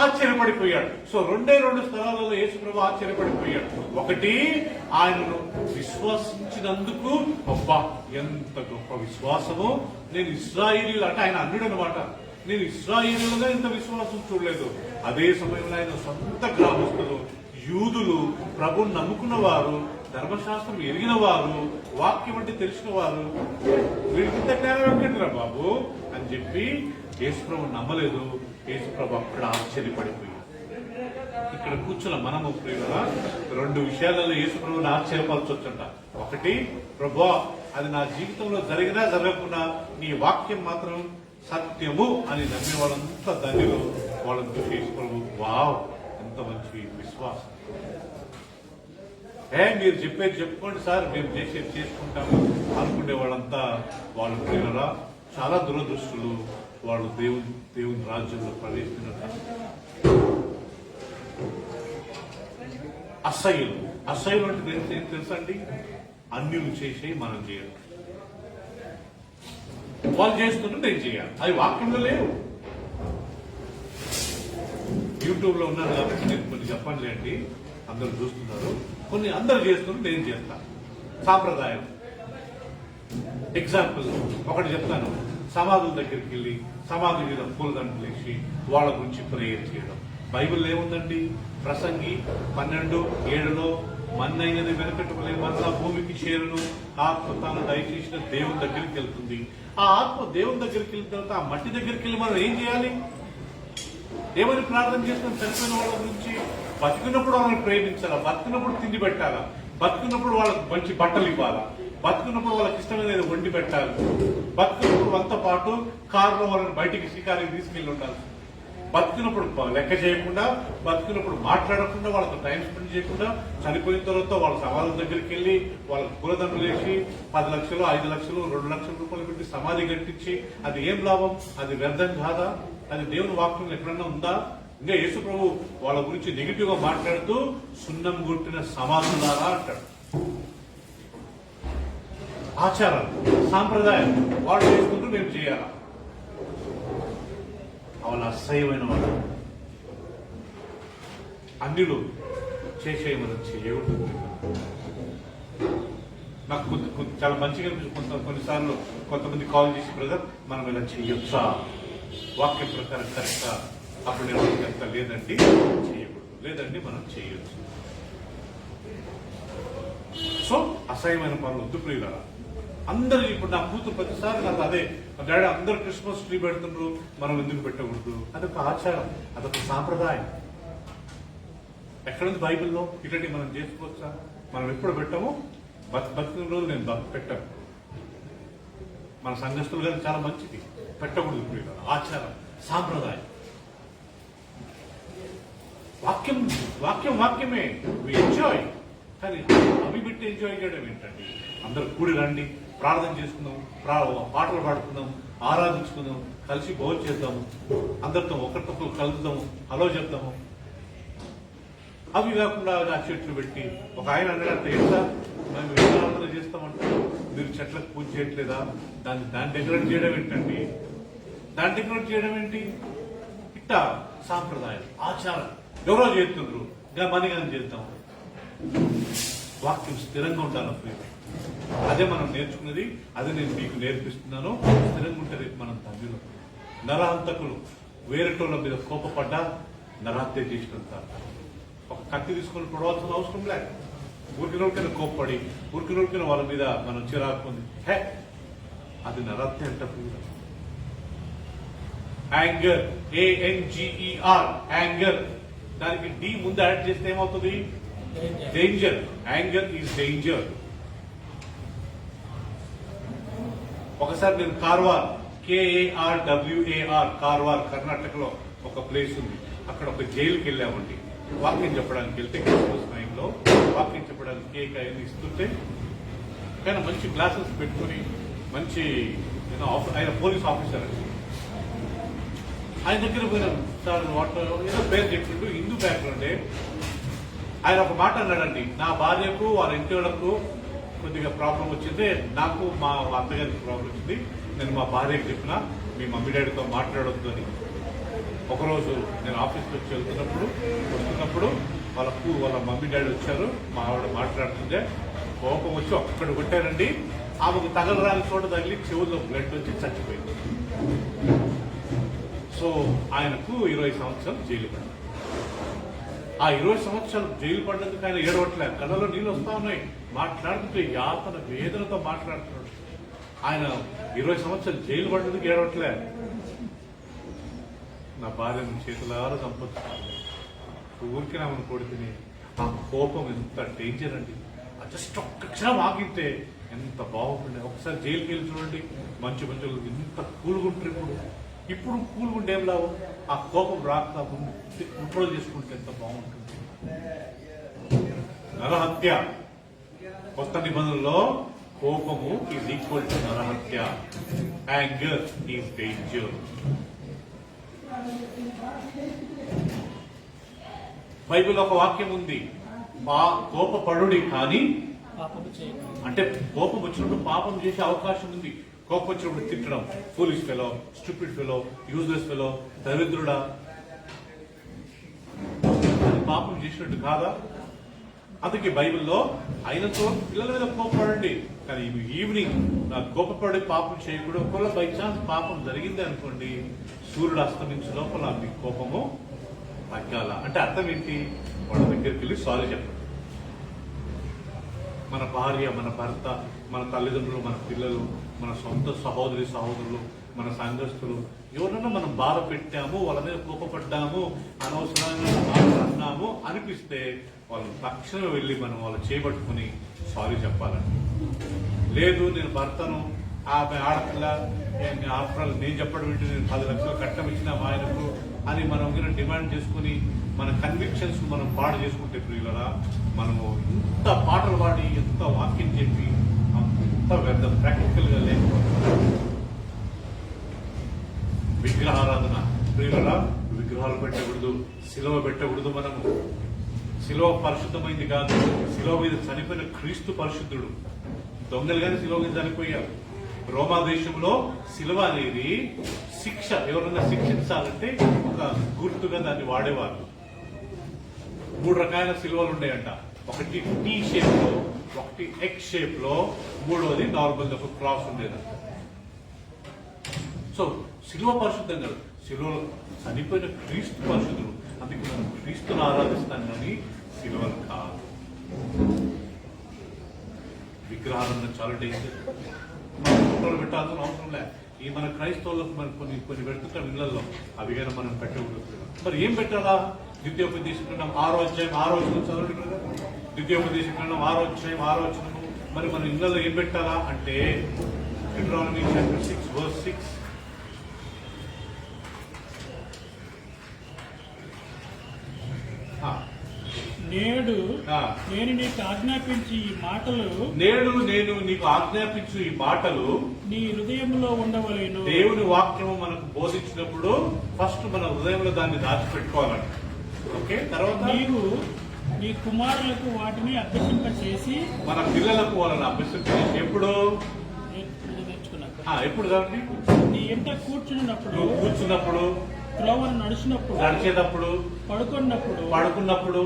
Speaker 1: ఆశ్చర్యపడిపోయాడు. సో 2 స్థలాలలో యేసుప్రభు ఆశ్చర్యపడిపోయాడు. ఒకటి, ఆయనను విశ్వసించినందుకు, అబ్బా ఎంత గొప్ప విశ్వాసము, నేను ఇశ్రాయేలీయులు అంటే ఆయన అన్నుడు అనమాట, నేను ఇశ్రాయేలీయులుగా ఇంత విశ్వాసం చూడలేదు. అదే సమయంలో ఆయన సొంత గ్రామస్తులు యూదులు, ప్రభుని నమ్ముకున్న వారు, ధర్మశాస్త్రం ఎరిగిన వారు, వాక్యం అంటే తెలిసిన వారు, వీళ్ళకింత జ్ఞానం ఎక్కడిరా బాబు అని చెప్పి యేసుప్రభు నమ్మలేదు. యేసుప్రభు అక్కడ ఆశ్చర్యపడిపోయాడు. ఇక్కడ కూర్చున్న మనము ప్రియులరా 2 విషయాలలో యేసుప్రభుని ఆశ్చర్యపరచొచ్చంట. ఒకటి, ప్రభువా అది నా జీవితంలో జరిగినా జరగకుండా నీ వాక్యం మాత్రం సత్యము అని నమ్మే వాళ్ళంతా ధన్యులు. వాళ్ళని చూసి యేసుప్రభు వావ్ ఎంత మంచి విశ్వాసం. మీరు చెప్పేది చెప్పుకోండి సార్, మేము చేసేది చేసుకుంటాము అనుకునే వాళ్ళంతా వాళ్ళు ప్రియులరా చాలా దురదృష్టులు. వాళ్ళు దేవుని రాజ్యంలో ప్రవేశించారు. అసహ్యులు అంటే ఏం తెలుసండి? అన్యులు చేసే మనం చేయాలి. వాళ్ళు చేస్తుంటే నేను చేయాలి, అది వాక్యంలో లేవు. యూట్యూబ్ లో ఉన్నాను కాబట్టి నేను కొన్ని చెప్పండి, అందరూ చూస్తున్నారు. కొన్ని అందరు చేస్తుంటే నేను చేస్తాను. సాంప్రదాయం ఎగ్జాంపుల్ ఒకటి చెప్తాను. సమాధుల దగ్గరికి వెళ్ళి సమాధి మీద పూలదండలు వేసి వాళ్ళ గురించి ప్రేయర్ చేయడం. బైబిల్ ఏముందండి? ప్రసంగి 12:7 మన్నైనది వెనకట్టుకునే మరలా భూమికి చేరును. ఆత్మ తాను దయచేసిన దేవుని దగ్గరికి వెళ్తుంది. ఆ ఆత్మ దేవుని దగ్గరికి వెళ్ళిన తర్వాత ఆ మట్టి దగ్గరికి వెళ్ళి మనం ఏం చేయాలి? ఏమని ప్రార్థన చేస్తాం? చనిపోయిన వాళ్ళ గురించి. బతికినప్పుడు వాళ్ళని ప్రేమించాలా, బతికినప్పుడు తిండి పెట్టాలా, బతికినప్పుడు వాళ్ళకి మంచి బట్టలు ఇవ్వాలా, బతుకున్నప్పుడు వాళ్ళకి ఇష్టమైన వండి పెట్టాలి, బతుకున్నప్పుడు వాళ్ళతో పాటు కారులో వాళ్ళని బయటికి షికారికి తీసుకెళ్లి ఉండాలి. బతుకున్నప్పుడు లెక్క చేయకుండా, బతుకున్నప్పుడు మాట్లాడకుండా, వాళ్ళతో టైం స్పెండ్ చేయకుండా, చనిపోయిన తర్వాత వాళ్ళ సమాధుల దగ్గరికి వెళ్ళి వాళ్ళకి పూలదండలు వేసి 10 లక్షలు 5 లక్షలు 2 లక్షల రూపాయలు పెట్టి సమాధి కట్టించి అది ఏం లాభం? అది వ్యర్థం కాదా? అది దేవుని వాక్యం ఎక్కడన్నా ఉందా? ఇంకా యేసు ప్రభు వాళ్ళ గురించి నెగిటివ్ గా మాట్లాడుతూ సున్నం గుట్టిన సమాధులారా అంటాడు. ఆచారాలు, సాంప్రదాయాలు వాళ్ళు చేసుకుంటూ మేము చేయాలా? వాళ్ళ అసహ్యమైన వాళ్ళు అన్నిలు చేసే మనం చేయకూడదు. నాకు చాలా మంచిగా అనిపిస్తుంది. కొన్నిసార్లు కొంతమంది కాల్ చేసి, బ్రదర్ మనం ఇలా చేయొచ్చా, వాక్య ప్రకారం కరెక్టా? అప్పుడు నేను ఎంత లేదండి చేయకూడదు, లేదండి మనం చేయొచ్చు. సో అసహ్యమైన పనులు వద్దు ప్రియులారా. అందరూ ఇప్పుడు నా కూతురు ప్రతిసారి నాకు అదే, డాడీ అందరూ క్రిస్మస్ ట్రీ పెడుతుండ్రు, మనం ఎందుకు పెట్టకూడదు? అదొక ఆచారం, అదొక సాంప్రదాయం. ఎక్కడుంది బైబిల్లో? ఇట్లాంటి మనం చేసుకోవచ్చా? మనం ఎప్పుడు పెట్టాము? బతికిన రోజు నేను పెట్టాను. మన సంఘస్థులు గారు చాలా మంచిది, పెట్టకూడదు ప్రియులారా. ఆచారం, సాంప్రదాయం. వాక్యం వాక్యం వాక్యమే, ఎంజాయ్. కానీ అవి పెట్టి ఎంజాయ్ చేయడం ఏంటండి? అందరూ కూడి రండి, ప్రార్థన చేసుకుందాం, పాటలు పాడుకుందాం, ఆరాధించుకుందాం, కలిసి భోజనం చేద్దాము, అందరితో ఒకరితో కలుద్దాము, హలో చెప్దాము. అవి కాకుండా ఆ చెట్లు పెట్టి ఒక ఆయన అన్నాడంటే, ఏంటా మేము విగ్రహారాధన చేస్తామంటే మీరు చెట్లకు పూజ చేయట్లేదా? దాన్ని డెకరేట్ చేయడం ఏంటండి? దాన్ని డెకరేట్ చేయడం ఏంటి? ఇట్టా సాంప్రదాయం, ఆచారం ఎవరో చేస్తుండ్రు, మనగానే చేద్దాం. వాక్యం స్థిరంగా ఉండాలి. అదే మనం నేర్చుకున్నది, అదే నేను మీకు నేర్పిస్తున్నాను. స్థిరంగా ఉంటుంది మనం తండ్రిలో. నరహంతకులు వేరేటోళ్ళ మీద కోపపడ్డా నరహత్య చేసినంత. ఒక కత్తి తీసుకొని పొడవాల్సిన అవసరం లేదు. ఊరికినోడికైనా కోప్పడి, ఊరికినోడికైనా వాళ్ళ మీద మనం చిరాకుంది, హే అది నరహత్య అంటారు. Anger, ANGER, anger. దానికి డి ముందు యాడ్ చేస్తే ఏమవుతుంది? డేంజర్. Anger is danger. ఒకసారి నేను కార్వార్, KARWAR, కార్వార్ కర్ణాటకలో ఒక ప్లేస్ ఉంది. అక్కడ ఒక జైలుకి వెళ్ళామండి వాక్యం చెప్పడానికి. వెళ్తే క్రిస్మస్ టైంలో వాక్యం చెప్పడానికి కేక్ అయ్యి ఇస్తుంటే, కానీ మంచి గ్లాసెస్ పెట్టుకుని మంచి ఆయన పోలీస్ ఆఫీసర్ అండి. ఆయన దగ్గర పోయినాం. సార్ ఏదో పేరు చెప్పిండు, హిందూ బ్యాక్గ్రౌండే. ఆయన ఒక మాట అన్నాడండి, నా భార్యకు వాళ్ళ ఇంటి వాళ్ళకు కొద్దిగా ప్రాబ్లం వచ్చింది, నాకు మా అత్తగారికి ప్రాబ్లం వచ్చింది, నేను మా భార్యకి చెప్పిన మీ మమ్మీ డాడీతో మాట్లాడొద్దు అని. ఒకరోజు నేను ఆఫీస్కి వచ్చి వస్తున్నప్పుడు వాళ్ళ మమ్మీ డాడీ వచ్చారు, మా ఆవిడ మాట్లాడుతుంటే కోపం వచ్చి ఒక్కడ కొట్టారండి. ఆమెకు తగలరాని చోట తగిలి చెవుల్లో బ్లడ్ వచ్చి చచ్చిపోయింది. సో ఆయనకు 20 సంవత్సరాలు జైలు పడ్డారు. ఆ 20 సంవత్సరాలు జైలు పడ్డందుకు ఆయన ఏడవట్లేదు, కళ్ళలో నీళ్ళు వస్తా ఉన్నాయి, మాట్లాడుతుంటే యాతన వేదనతో మాట్లాడుతున్నాడు. ఆయన 20 సంవత్సరాలు జైలు పడ్డందుకు ఏడవట్లేదు. నా భార్యను చేతులారా సంపొచ్చుకున్నాను, ఊరికి ఆమెను కొడుకుని. ఆ కోపం ఎంత డేంజర్ అండి. జస్ట్ ఒక్క క్షణం ఆగితే ఎంత బాగుంటుంది. ఒకసారి జైలుకి వెళ్ళి చూడండి, మంచి ఎంత కూలుగుంటారు. ఇప్పుడు కూలుగుంటే ఏం లాభం? ఆ కోపం రాక కంట్రోల్ చేసుకుంటే ఎంత బాగుంటుంది. నరహత్య కొత్త నిబంధనలో కోపము ఈజ్ ఈక్వల్ టు నరహత్య. Anger is danger. బైబిల్ ఒక వాక్యం ఉంది, కోపపడుడి కానీ అంటే కోపం వచ్చినప్పుడు పాపం చేసే అవకాశం ఉంది. కోపం వచ్చినప్పుడు తిట్టడం, foolish fellow, stupid fellow, useless fellow, దరిద్రుడా, అది పాపం చేసినట్టు కాదా? అందుకే బైబిల్లో అయినతో పిల్లల మీద కోపపడండి, కానీ ఈవినింగ్ నాకు కోపపడి పాపం చేయకూడదు. ఒకవేళ బై ఛాన్స్ పాపం జరిగింది అనుకోండి, సూర్యుడు అస్తమించే లోపల మీ కోపము తగ్గాల. అంటే అర్థం ఏంటి? వాళ్ళ దగ్గరికి వెళ్ళి సారీ చెప్పండి. మన భార్య, మన భర్త, మన తల్లిదండ్రులు, మన పిల్లలు, మన సొంత సహోదరులు, మన సంఘస్థులు ఎవరన్నా మనం బాధ పెట్టాము, వాళ్ళ మీద కోపపడ్డాము, అనవసరంగా మాటలు అన్నాము అనిపిస్తే వాళ్ళు తక్షణం వెళ్ళి మనం వాళ్ళు చేపట్టుకుని సారీ చెప్పాలండి. లేదు నేను భర్తను, ఆమె ఆడపిల్ల, ఆఫ్టర్ నేను చెప్పడం ఏంటి, నేను 10 లక్షలు కట్టం ఇచ్చిన మా ఆయనకు అని మనం డిమాండ్ చేసుకుని మన కన్విక్షన్స్ మనం పాడు చేసుకుంటే ప్రియులరా, మనము ఎంత పాటలు పాడి ఎంత వాక్యం చెప్పి అంత పెద్ద ప్రాక్టికల్ గా లేకపోతే విగ్రహారాధన ప్రియులరా, విగ్రహాలు పెట్టకూడదు, శిలువ పెట్టకూడదు. మనము శిలువ పరిశుద్ధమైంది కాదు, శిలువ మీద చనిపోయిన క్రీస్తు పరిశుద్ధుడు. దొంగలు కానీ శిలువ మీద చనిపోయారు. రోమా దేశంలో శిలువ అనేది శిక్ష, ఎవరన్నా శిక్షించాలంటే ఒక గుర్తుగా దాన్ని వాడేవారు. 3 రకాల శిలువలు ఉన్నాయంట. ఒకటి టీ షేప్ లో, ఒకటి ఎక్స్ షేప్ లో, మూడోది నార్మల్ ఒక క్రాస్ ఉండేది. సో శిలువ పరిశుద్ధం కాదు, శిలువలో చనిపోయిన క్రీస్తు పరిశుద్ధుడు. అందుకే మనం క్రీస్తును ఆరాధిస్తాం కానీ శిలువలు కాదు. విగ్రహాలను చాలా డేంజర్. మనం ఫోటోలు పెట్టాల్సిన అవసరం లే. ఈ మన క్రైస్తవులకు మనం కొన్ని పెడుతుంటాం ఇళ్లలో, అవి కానీ మనం పెట్టకూడదు. మరి ఏం పెట్టాలా? ద్వితీయోపదేశం 6వ అధ్యాయం 6వ వచనం చదవండి కదా. ద్వితీయోపదేశం 6వ అధ్యాయం 6వ వచనము. మరి మన ఇళ్లలో ఏం పెట్టాలా అంటే Deuteronomy chapter 6 verse 6.
Speaker 2: నేడు నేను నీకు ఆజ్ఞాపించి ఈ మాటలు నీ హృదయంలో ఉండవలేను.
Speaker 1: దేవుని వాక్యము మనకు బోధించినప్పుడు ఫస్ట్ మన హృదయంలో దాన్ని దాచిపెట్టుకోవాలండి. ఓకే, తర్వాత
Speaker 2: నీవు నీ కుమారులకు వాటిని అభ్యసింప చేసి, మన
Speaker 1: పిల్లలకు వాళ్ళని అభ్యసింప చేసి ఎప్పుడు
Speaker 2: నేర్చుకున్నాక
Speaker 1: ఎప్పుడు కాబట్టి
Speaker 2: నీ ఎంత కూర్చున్నప్పుడు, త్రోవను
Speaker 1: నడిచేటప్పుడు, పడుకున్నప్పుడు,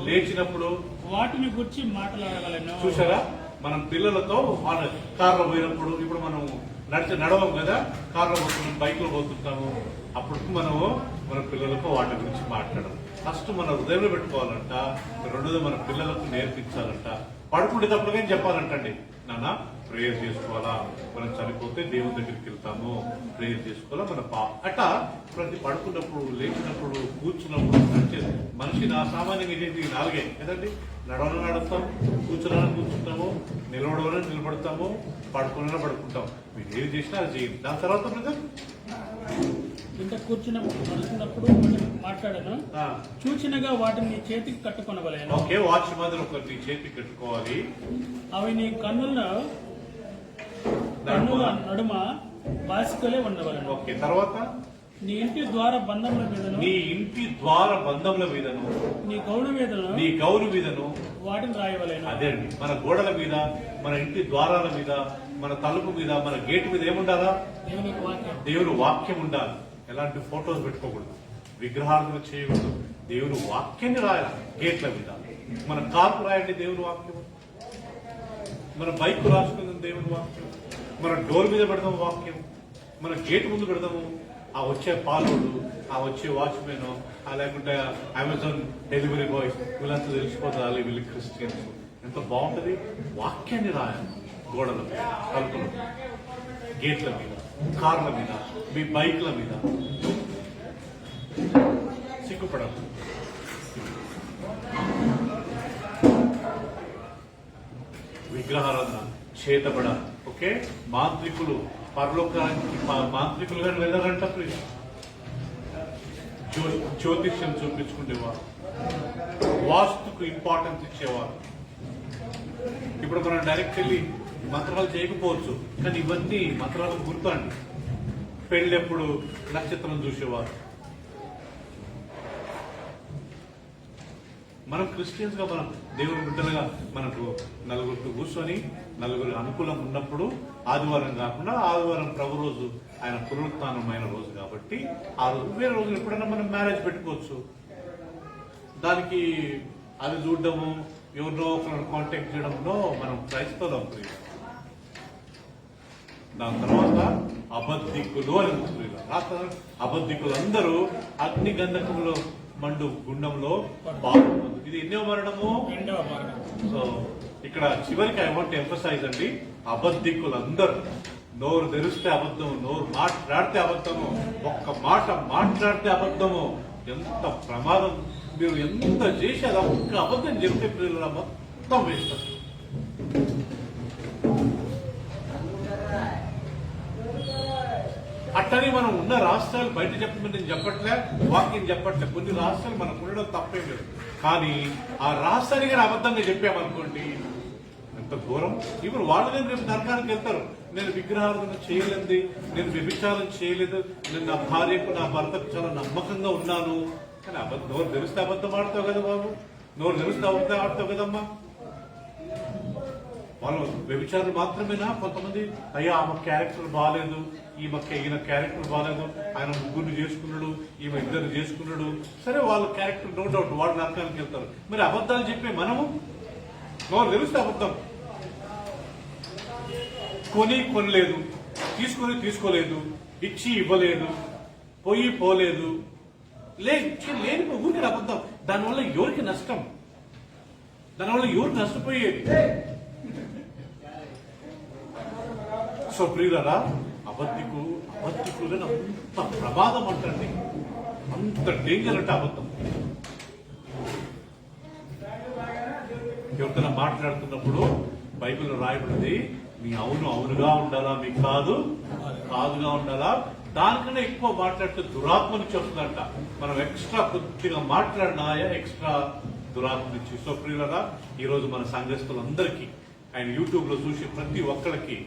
Speaker 1: లేచినప్పుడు
Speaker 2: వాటిని గురించి మాట్లాడగలను.
Speaker 1: చూసారా, మనం పిల్లలతో మన కార్లో పోయినప్పుడు, ఇప్పుడు మనం నడవం కదా, కార్లో పోతున్నాం, బైక్ లో పోతుంటాము, అప్పుడు మనము మన పిల్లలతో వాటి గురించి మాట్లాడాలి. ఫస్ట్ మన హృదయంలో పెట్టుకోవాలంట, రెండోది మన పిల్లలకు నేర్పించాలంట. పడుకునేటప్పుడు కానీ చెప్పాలంటండి, నాన్న ప్రేయర్ చేసుకోవాలా, మనం చనిపోతే దేవుని దగ్గరికి వెళ్తాము, ప్రేయర్ చేసుకోవాలా మన అట్లా ప్రతి పడుకున్నప్పుడు, లేచినప్పుడు, కూర్చున్నప్పుడు నడిచేది. మనిషి సామాన్యంగా చేసి 4 కదండి. నడవన నడుస్తాం, కూర్చుంటాము, నిలబడవన నిలబడతాము, పడుకున్న పడుకుంటాం. మీరు ఏది చేసినా అది చేయండి. దాని తర్వాత
Speaker 2: ఇంత నడుస్తున్నప్పుడు మాట్లాడను, చూచినగా వాటిని నీ చేతికి కట్టుకొనవలేను.
Speaker 1: ఓకే, వాచ్ మాదిరి ఒకటి నీ చేతికి కట్టుకోవాలి.
Speaker 2: అవి నీ కన్నుల నడుమ బాసికలే ఉండవలను.
Speaker 1: ఓకే, తర్వాత
Speaker 2: నీ ఇంటి ద్వార బంధముల మీదను, నీ గౌను మీదను వాటిని రాయవలేను.
Speaker 1: అదే అండి, మన గోడల మీద, మన ఇంటి ద్వారాల మీద, మన తలుపు మీద, మన గేటు మీద ఏముండాలా? దేవుని వాక్యం ఉండాలి. ఎలాంటి ఫోటోస్ పెట్టుకోకూడదు, విగ్రహాలను చేయకూడదు. దేవుని వాక్యాన్ని రాయాలి గేట్ల మీద. మన కార్కు రాయండి దేవుని వాక్యం, మన బైక్ రాసుకుందాం దేవుని వాక్యం, మన డోర్ మీద పెడదాం వాక్యం, మన గేట్ ముందు పెడదాము. ఆ వచ్చే పాలోడు, ఆ వచ్చే వాచ్మెన్, లేకుంటే అమెజాన్ డెలివరీ బాయ్స్, వీళ్ళంతా తెలిసిపోతారు వీళ్ళు క్రిస్టియన్స్. ఎంత బాగుంటది. వాక్యాన్ని రాయాలి గోడల మీద, తలుపుల మీద, గేట్ల మీద, కార్ల మీద, మీ బైక్ల మీద. సిగ్గుపడదు. విగ్రహారాధన చేతబడ. ఓకే, మాంత్రికులు పరలోకానికి మాంత్రికులుగా వెళ్ళారంట. జ్యోతిష్యం చూపించుకునేవారు, వాస్తుకు ఇంపార్టెన్స్ ఇచ్చేవారు. ఇప్పుడు మనం డైరెక్ట్ వెళ్ళి మంత్రాలు చేయకపోవచ్చు, కానీ ఇవన్నీ మంత్రాలకు గుర్తు అండి. పెళ్ళెప్పుడు నక్షత్రం చూసేవారు. మనం క్రిస్టియన్స్ గా, మనం దేవుని బిడ్డలుగా మనకు నలుగురు కూర్చొని, నలుగురు అనుకూలం ఉన్నప్పుడు ఆదివారం కాకుండా, ఆదివారం ప్రభు రోజు ఆయన పునరుత్థానమైన రోజు కాబట్టి ఆ రోజు, వేరే రోజు ఎప్పుడైనా మనం మ్యారేజ్ పెట్టుకోవచ్చు. దానికి అది చూడడము, ఎవరినో ఒకరిని కాంటాక్ట్ చేయడంలో మనం క్రైస్తవులం. దాని తర్వాత అబద్ధికులు అని రాస్తారు. అబద్ధికులందరూ అగ్ని గంధకంలో మండు గుండంలో పాల్గొన్నారు. ఇది ఎన్నో మరణము.
Speaker 2: రెండవ మరణం.
Speaker 1: సో ఇక్కడ చివరికి ఐ వాంట్ ఎంఫసైజ్ అండి, అబద్ధికులందరూ నోరు తెరిస్తే అబద్ధము, నోరు మాట్లాడితే అబద్ధము, ఒక్క మాట మాట్లాడితే అబద్ధము. ఎంత ప్రమాదం! మీరు ఎంత చేసి అది ఒక్క అబద్ధం చెప్తే పిల్లల మొత్తం వేస్ట్. అట్టని మనం ఉన్న రాష్ట్రాలు బయట చెప్పమని నేను చెప్పట్లే, వాక్యం చెప్పట్లే. కొన్ని రాష్ట్రాలు మనకు ఉండడం తప్పేం లేదు, కానీ ఆ రాష్ట్రానికి అబద్ధంగా చెప్పామనుకోండి ఎంత ఘోరం. ఇప్పుడు వాళ్ళు రేపు నరకానికి వెళ్తారు. నేను విగ్రహాలను చేయలేదు, నేను వ్యభిచారం చేయలేదు, నేను నా భార్యకు నా భర్తకు చాలా నమ్మకంగా ఉన్నాను. కానీ నోరు తెరిస్తే అబద్ధం ఆడతావు కదా బాబు, నోరు తెరిస్తే అబద్ధం ఆడతావు కదమ్మా. వాళ్ళు వ్యభిచారులు మాత్రమేనా? కొంతమంది అయ్యా ఆమె క్యారెక్టర్ బాగాలేదు, ఈయన క్యారెక్టర్ బాగాలేదు, ఆయన ముగ్గురు చేసుకున్నాడు, ఈమె ఇద్దరు చేసుకున్నాడు. సరే వాళ్ళ క్యారెక్టర్ నో డౌట్, వాళ్ళు నరకానికి వెళ్తారు. మరి అబద్ధాలు చెప్పే మనము నోరు తెరిస్తే అబద్ధం. కొనలేదు, తీసుకోలేదు, ఇచ్చి ఇవ్వలేదు, పోలేదు, లేని ఊరికి అబద్ధం. దానివల్ల ఎవరికి నష్టం? దానివల్ల ఎవరు నష్టపోయేది? సో ప్రియులరా, అబద్ధికులని అంత ప్రమాదం అంటండి, అంత డేంజర్ అంటే అబద్ధం. ఎవరితో మాట్లాడుతున్నప్పుడు బైబిల్ రాయబడింది, మీ అవును అవునుగా ఉండాలా, మీ కాదుగా ఉండాలా. దానికన్నా ఎక్కువ మాట్లాడితే దురాత్మని చెప్తుందంట. మనం ఎక్స్ట్రా కొద్దిగా మాట్లాడినా ఎక్స్ట్రా దురాత్మ నుంచి. సో ప్రియులరా, ఈరోజు మన సంఘస్థులందరికీ ఆయన యూట్యూబ్ లో చూసి ప్రతి ఒక్కరికి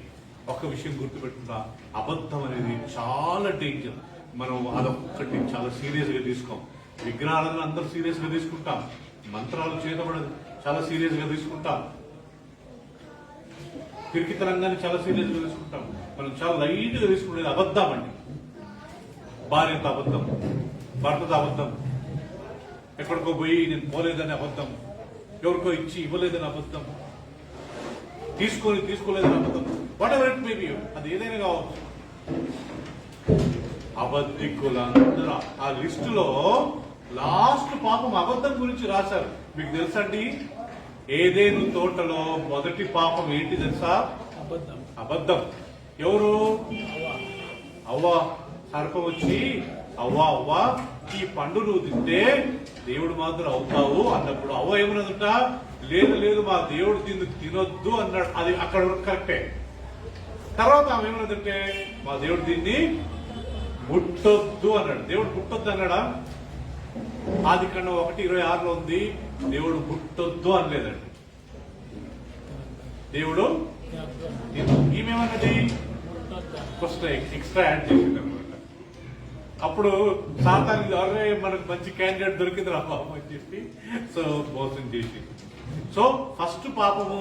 Speaker 1: ఒక్క విషయం గుర్తుపెట్టుకుంటా, అబద్ధం అనేది చాలా డేంజర్. మనం అదొక్కటి చాలా సీరియస్ గా తీసుకోం. విగ్రహాలను అందరూ సీరియస్ గా తీసుకుంటాం, మంత్రాలు చేతబడదు చాలా సీరియస్ గా తీసుకుంటాం, పిరికితనంగాన్ని చాలా సీరియస్ గా తీసుకుంటాం. మనం చాలా లైట్ గా తీసుకునేది అబద్ధం అండి. భార్యతో అబద్ధం, భర్తతో అబద్ధం, ఎక్కడికో పోయి నేను పోలేదని అబద్ధం, ఎవరికో ఇచ్చి ఇవ్వలేదని అబద్ధం, తీసుకోలేదని అబద్ధం, what ever it may be, అది ఏదైనా కావచ్చు. అబద్ధికులందరూ ఆ లిస్టులో లాస్ట్ పాపం అబద్ధం గురించి రాశారు. మీకు తెలుసండి, ఏదేను తోటలో మొదటి పాపం ఏంటి తెలుసా? అబద్ధం. ఎవరు? అవ్వ. సర్పం వచ్చి అవ్వ ఈ పండు నువ్వు తింటే దేవుడు మాత్రం అవుతావు అన్నప్పుడు అవ్వ ఏమన్నదంట? లేదు మా దేవుడు దీన్ని తినొద్దు అన్నాడు. అది అక్కడ కరెక్టే. తర్వాత ఆమె ఏమన్నదంటే మా దేవుడు దీన్ని ముట్టొద్దు అన్నాడు. దేవుడు ముట్టొద్దు అన్నాడా? ఆదికాండం 1:26 ఉంది, దేవుడు ముట్టొద్దు అనలేదండి. దేవుడు ఈమెమన్నది ఎక్స్ట్రా యాడ్ చేసింది అనమాట. అప్పుడు సాతానికి అరే మనకు మంచి క్యాండిడేట్ దొరికింది రా పాపం అని చెప్పి సో మోసం చేసి. సో ఫస్ట్ పాపము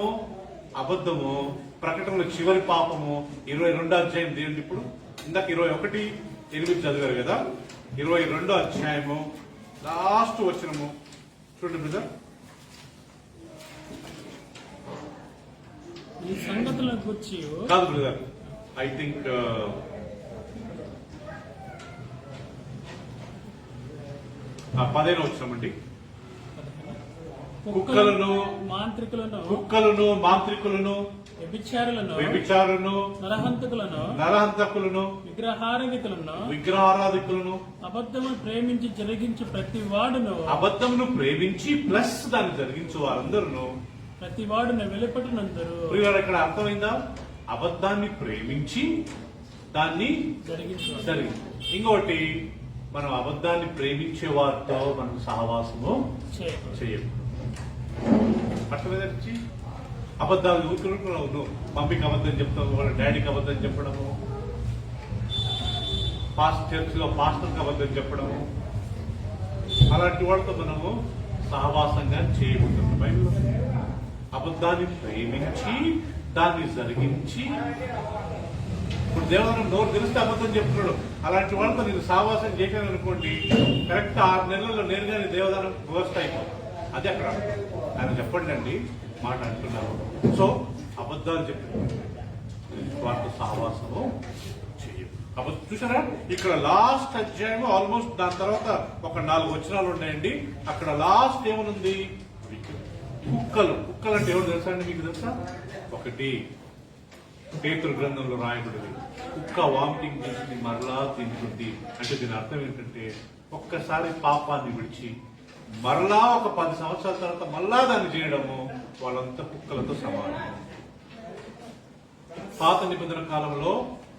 Speaker 1: అబద్ధము, ప్రకటనలో చివరి పాపము 22వ అధ్యాయం దేవుడు. ఇప్పుడు ఇందాక 21:8 చదివారు కదా, 22వ అధ్యాయము లాస్ట్ వచనము చూడండి బ్రదర్.
Speaker 2: ఈ సంగతుల గురించి
Speaker 1: కాదు బ్రదర్, ఐ థింక్ 15వ వచనమండి. కుక్కలను మాంత్రికులను వ్యభిచారులను నరహంతకులను విగ్రహారాధికులను
Speaker 2: అబద్ధమును ప్రేమించి జరిగించి ప్రతి వాడును
Speaker 1: అబద్ధమును ప్రేమించి ప్లస్ దాన్ని జరిగించు వారందరూ
Speaker 2: ప్రతి వాడును వెలుపటినందరూ.
Speaker 1: ఇక్కడ అర్థమైందా? అబద్ధాన్ని ప్రేమించి దాన్ని జరిగి. ఇంకోటి, మనం అబద్ధాన్ని ప్రేమించే వారితో మనం సహవాసము చేయము. అర్థమైంది? అబద్ధాలు ఊరుకున్నావు, నువ్వు మమ్మీకి అబద్ధం చెప్తావు, వాళ్ళ డాడీకి అబద్ధం చెప్పడము, చర్చిలో పాస్టర్కి అబద్ధం చెప్పడము, అలాంటి వాళ్ళతో మనము సహవాసంగా చేయకూడదు. బైబిల్లో అబద్ధాన్ని ప్రేమించి దాన్ని జరిగించి. ఇప్పుడు దేవదానం నోరు తెలిస్తే అబద్ధం చెప్తున్నాడు, అలాంటి వాళ్ళతో నేను సహవాసం చేయను అనుకోండి, కరెక్ట్ 6 నెలల్లో నేరుగానే దేవదానం వ్యవస్థ అయిపోతుంది. అది అక్కడ ఆయన చెప్పండి అండి మాట అంటున్నారు. సో అబద్ధాలు చెప్పి వాటితో సహవాసము చేయదు. చూసారా, ఇక్కడ లాస్ట్ అధ్యాయం ఆల్మోస్ట్ దాని తర్వాత ఒక 4 వచనాలు ఉన్నాయండి. అక్కడ లాస్ట్ ఏమనుంది? కుక్కలు అంటే ఎవరు తెలుసా అండి, మీకు తెలుసా? ఒకటి పేతురు గ్రంథంలో రాయబడింది, కుక్క వామిటింగ్ చేసింది మరలా తింటుంది. అంటే దీని అర్థం ఏంటంటే, ఒక్కసారి పాపాన్ని విడిచి మరలా ఒక 10 సంవత్సరాల తర్వాత మళ్ళా దాన్ని చేయడము వాళ్ళంతా కుక్కలతో సమానం. పాత నిబంధన కాలంలో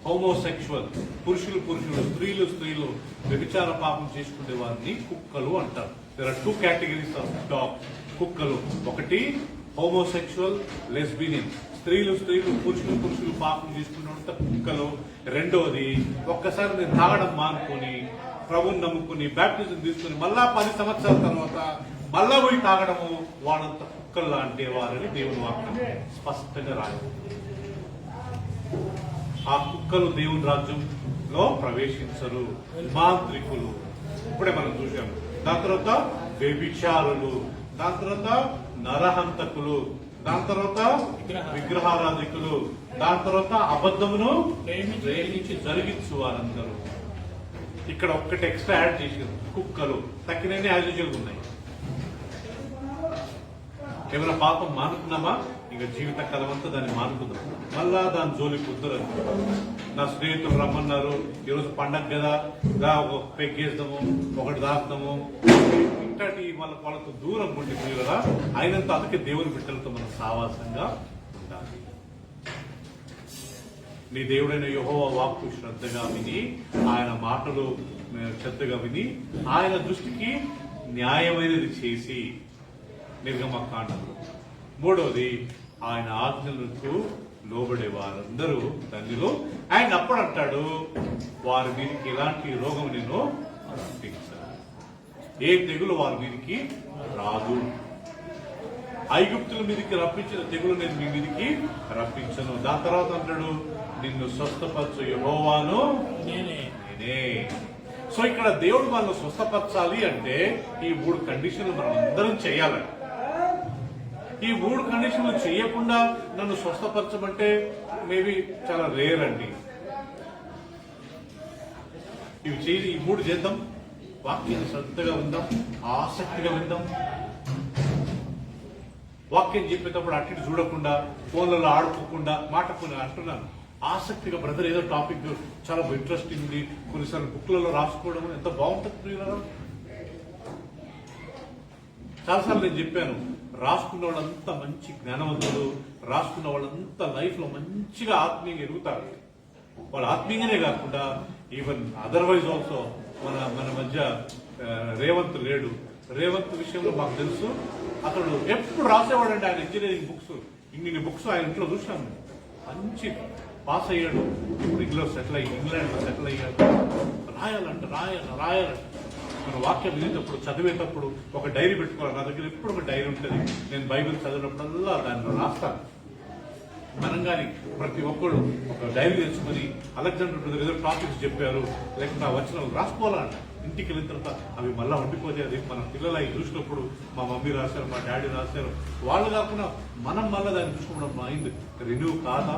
Speaker 1: హోమోసెక్షువల్, పురుషులు స్త్రీలు వ్యభిచార పాపం చేసుకునే వారిని కుక్కలు అంటారు. There are 2 categories of dogs, కుక్కలు. ఒకటి హోమోసెక్షువల్, లెస్బియన్, స్త్రీలు పురుషులు పాపం చేసుకున్న కుక్కలు. రెండోది ఒక్కసారి నేను తాగడం మానుకొని ప్రభుని నమ్ముకుని బ్యాప్టిజం తీసుకుని మళ్ళా 10 సంవత్సరాల తర్వాత మళ్ళా పోయి తాగడము వాళ్ళంత కుక్కలు లాంటి వారని దేవుని వాక్యం స్పష్టంగా రాయదు. ఆ కుక్కలు దేవుని రాజ్యంలో ప్రవేశించరు. మాంత్రికులు ఇప్పుడే మనం చూసాము. దాని తర్వాత వ్యభిచారులు, దాని తర్వాత నరహంతకులు, దాని తర్వాత విగ్రహారాధికులు, దాని తర్వాత అబద్ధమును ప్రేమించి జరిగించు వారందరూ. ఇక్కడ ఒక్కటి ఎక్స్ట్రా యాడ్ చేసారు, కుక్కలు. తక్కినన్ని యాజ్ యూజువల్ ఉన్నాయి. ఏమైనా పాపం మానుకున్నామా, ఇక జీవిత కాలం అంతా దాన్ని మానుకుందాం, మళ్ళా దాని జోలికి కుదరదు. నా స్నేహితులు రమ్మన్నారు, ఈరోజు పండగ కదా, ఒక పెగ్గేద్దాము, ఒకటి దాస్తాము, ఇంతటి వాళ్ళతో దూరం ఉండి కదా అయినంత అందుకే దేవుని బిడ్డలతో మనం సావాసంగా ఉండాలి. నీ దేవుడైన యెహోవా వాక్కు శ్రద్ధగా విని, ఆయన మాటలు శ్రద్ధగా విని, ఆయన దృష్టికి న్యాయమైనది చేసి, నిర్గమకాండంలో. మూడవది ఆయన ఆజ్ఞలకు లోబడే వారందరూ ధన్యులు. ఆయన అప్పుడు అంటాడు, వారి మీదకి ఎలాంటి రోగం నేను రప్పించను, ఏ తెగులు వారి మీదకి రాదు. ఐగుప్తుల మీదకి రప్పించిన తెగులు నేను మీ మీదకి రప్పించను. దాని తర్వాత అంటాడు, నిన్ను స్వస్థపరచు యెహోవాను నేనే. సో ఇక్కడ దేవుడు మనల్ని స్వస్థపరచాలి అంటే ఈ 3 కండిషన్లు మనం అందరం చేయాలి. ఈ 3 కండిషన్లు చేయకుండా నన్ను స్వస్థపరచమంటే మేబీ చాలా రేర్ అండి. ఈ 3 చేద్దాం. వాక్యాన్ని శ్రద్ధగా విందాం, ఆసక్తిగా విందాం. వాక్యం చెప్పేటప్పుడు అటు ఇటు చూడకుండా, ఫోన్లలో ఆడుకోకుండా, మాటకొని అంటున్నాను, ఆసక్తిగా బ్రదర్ ఏదో టాపిక్ చాలా ఇంట్రెస్టింగ్ ఉంది, కొన్నిసార్లు బుక్లలో రాసుకోవడం ఎంత బాగుంటుంది ప్రియులారా. చాలాసార్లు నేను చెప్పాను, రాసుకున్న వాళ్ళంతా మంచి జ్ఞానవంతులు, రాసుకున్న వాళ్ళంతా లైఫ్ లో మంచిగా ఆత్మీయంగా ఎదుగుతారు. వాళ్ళు ఆత్మీయంగానే కాకుండా ఈవెన్ అదర్వైజ్ ఆల్సో. మన మధ్య రేవంత్ లేడు. రేవంత్ విషయంలో మాకు తెలుసు, అతడు ఎప్పుడు రాసేవాడండి. ఆయన ఇంజనీరింగ్ బుక్స్, ఇన్ని బుక్స్ ఆయన ఇంట్లో చూసాను. మంచి పాస్ అయ్యాడు, ఇప్పుడు ఇంగ్లాండ్ లో సెటిల్ అయ్యాడు. రాయాలంట. మన వాక్యం వినేటప్పుడు, చదివేటప్పుడు ఒక డైరీ పెట్టుకోవాలి. నా దగ్గర ఎప్పుడు ఒక డైరీ ఉంటుంది. నేను బైబిల్ చదివినప్పుడల్లా దానిలో రాస్తాను. మనం కానీ ప్రతి ఒక్కళ్ళు ఒక డైరీ తెచ్చుకొని, అలెగ్జాండర్ బ్రదర్ ఏదో టాపిక్స్ చెప్పారు, లేకపోతే ఆ వచనాలు రాసుకోవాలంట. ఇంటికి వెళ్ళిన తర్వాత అవి మళ్ళీ ఉండిపోతే, అది మన పిల్లలు అవి చూసినప్పుడు మా మమ్మీ రాశారు, మా డాడీ రాశారు, వాళ్ళు కాకుండా మనం మళ్ళీ దాన్ని చూసుకోవడం మైండ్ రెన్యూ కాదా?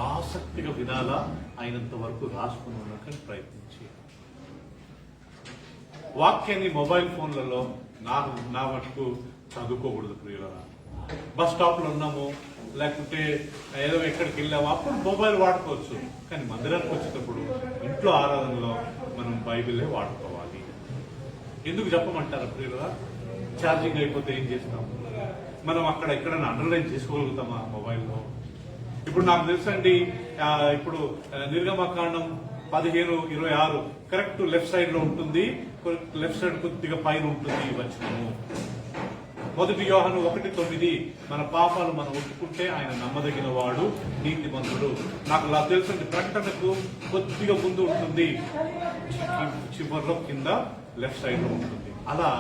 Speaker 1: ఆసక్తిగా వినాలా, అయినంత వరకు రాసుకుని ఉండడానికి ప్రయత్నించి. వాక్యాన్ని మొబైల్ ఫోన్లలో నా మటుకు చదువుకోకూడదు ప్రియులారా. బస్ స్టాప్ లో ఉన్నాము, లేకుంటే ఏదో ఎక్కడికి వెళ్ళాము, అప్పుడు మొబైల్ వాడుకోవచ్చు. కానీ మందిరానికి వచ్చేటప్పుడు, ఇంట్లో ఆరాధనలో మనం బైబిలే వాడుకోవాలి. ఎందుకు చెప్పమంటారా ప్రియులారా? ఛార్జింగ్ అయిపోతే ఏం చేస్తాం? మనం అక్కడ ఎక్కడైనా అండర్లైన్ చేసుకోగలుగుతామా మొబైల్లో? ఇప్పుడు నాకు తెలుసండి, ఇప్పుడు నిర్గమకాండం 15:26 కరెక్ట్ లెఫ్ట్ సైడ్ లో ఉంటుంది, లెఫ్ట్ సైడ్ కొద్దిగా పైన ఉంటుంది వచనము. 1 యోహాను 1:9 మన పాపాలు మనం ఒప్పుకుంటే ఆయన నమ్మదగిన వాడు, నీతిమంతుడు. నాకు అలా తెలుసండి, ప్రకటనకు కొద్దిగా ముందు ఉంటుంది, చివరిలో కింద లెఫ్ట్ సైడ్ లో ఉంటుంది. అలా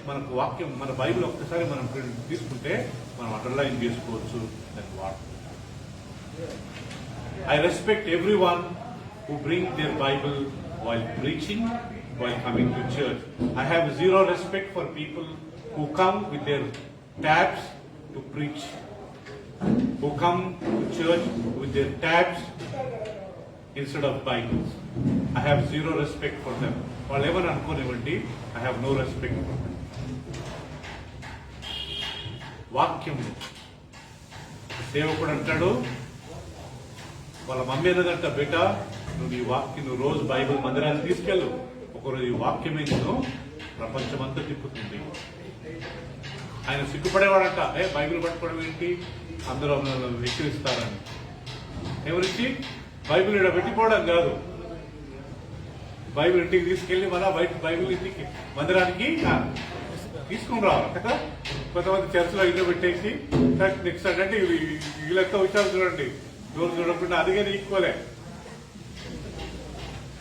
Speaker 1: మనకు వాక్యం, మన బైబిల్ ఒక్కసారి మనం తీసుకుంటే మనం అండర్లైన్ చేసుకోవచ్చు దాన్ని వాడు. I respect everyone who bring their Bible while preaching, while coming to church. I have zero respect for people who come with their tabs to preach, who come to church with their tabs instead of Bibles. I have zero respect for them. Whatever అనుకోనివ్వండి, I have no respect for them. వాక్యం. సేవకుడు అంటాడు, వాళ్ళ mummy అన్నదంట, బేట నువ్వు ఈ వాక్యం నువ్వు రోజు బైబిల్ మందిరాన్ని తీసుకెళ్ళు, ఒకరోజు ఈ వాక్యమే నేను ప్రపంచమంతా తిప్పుతుంది. ఆయన సిగ్గుపడేవాడంట, బైబిల్ పట్టుకోవడం ఏంటి, అందరూ వెక్కిరిస్తారని. ఎవరికి బైబిల్ ఇక్కడ పెట్టిపోవడం కాదు, బైబిల్ ఇంటికి తీసుకెళ్లి మన బైబిల్ ఇంటికి మందిరానికి తీసుకుని రావాలి కదా. కొంతమంది చర్చలో ఇల్లు పెట్టేసి నెక్స్ట్ అంటే వీళ్ళంతా విషయాలు చూడండి, డోర్ చూడకుండా అదిగే ఈక్వలే.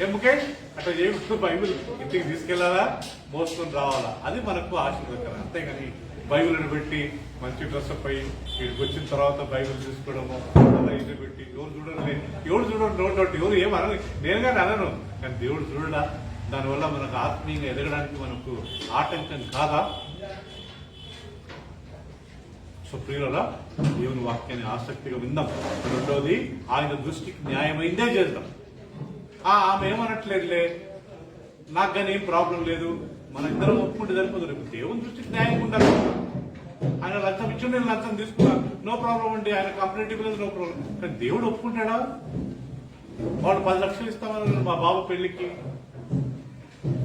Speaker 1: ఎందుకే అట్లా చేయకుండా బైబిల్ ఇంటికి తీసుకెళ్లాలా, మోసుకొని రావాలా, అది మనకు ఆశీర్వదకరం. అంతేగాని బైబిల్ పెట్టి మంచి డ్రెస్ పై ఇక్కడికి వచ్చిన తర్వాత బైబిల్ తీసుకోవడము, అలా ఇది పెట్టి ఎవరు చూడండి, ఎవరు చూడండి, నోటి ఎవరు ఏమనని నేను కానీ అనను, కానీ దేవుడు చూడడా, దానివల్ల మనకు ఆత్మీయంగా ఎదగడానికి మనకు ఆటంకం కాదా? సో ప్రియులరా, దేవుని వాక్యాన్ని ఆసక్తిగా విందాం. రెండోది, ఆయన దృష్టికి న్యాయమైందే చేద్దాం. ఆమె ఏమనట్లేదులే, నాకు కానీ ఏం ప్రాబ్లం లేదు, మన ఇద్దరం ఒప్పుకుంటే సరిపోదు. రేపు దేవుని దృష్టికి న్యాయంగా ఉండాలి. ఆయన లంచం ఇచ్చి నేను లంచం తీసుకున్నాను, నో ప్రాబ్లం అండి, ఆయన కంప్లైంట్ ఇవ్వలేదు, నో ప్రాబ్లం. కానీ దేవుడు ఒప్పుకుంటాడా? వాడు 10 లక్షలు ఇస్తామని మా బాబు పెళ్లికి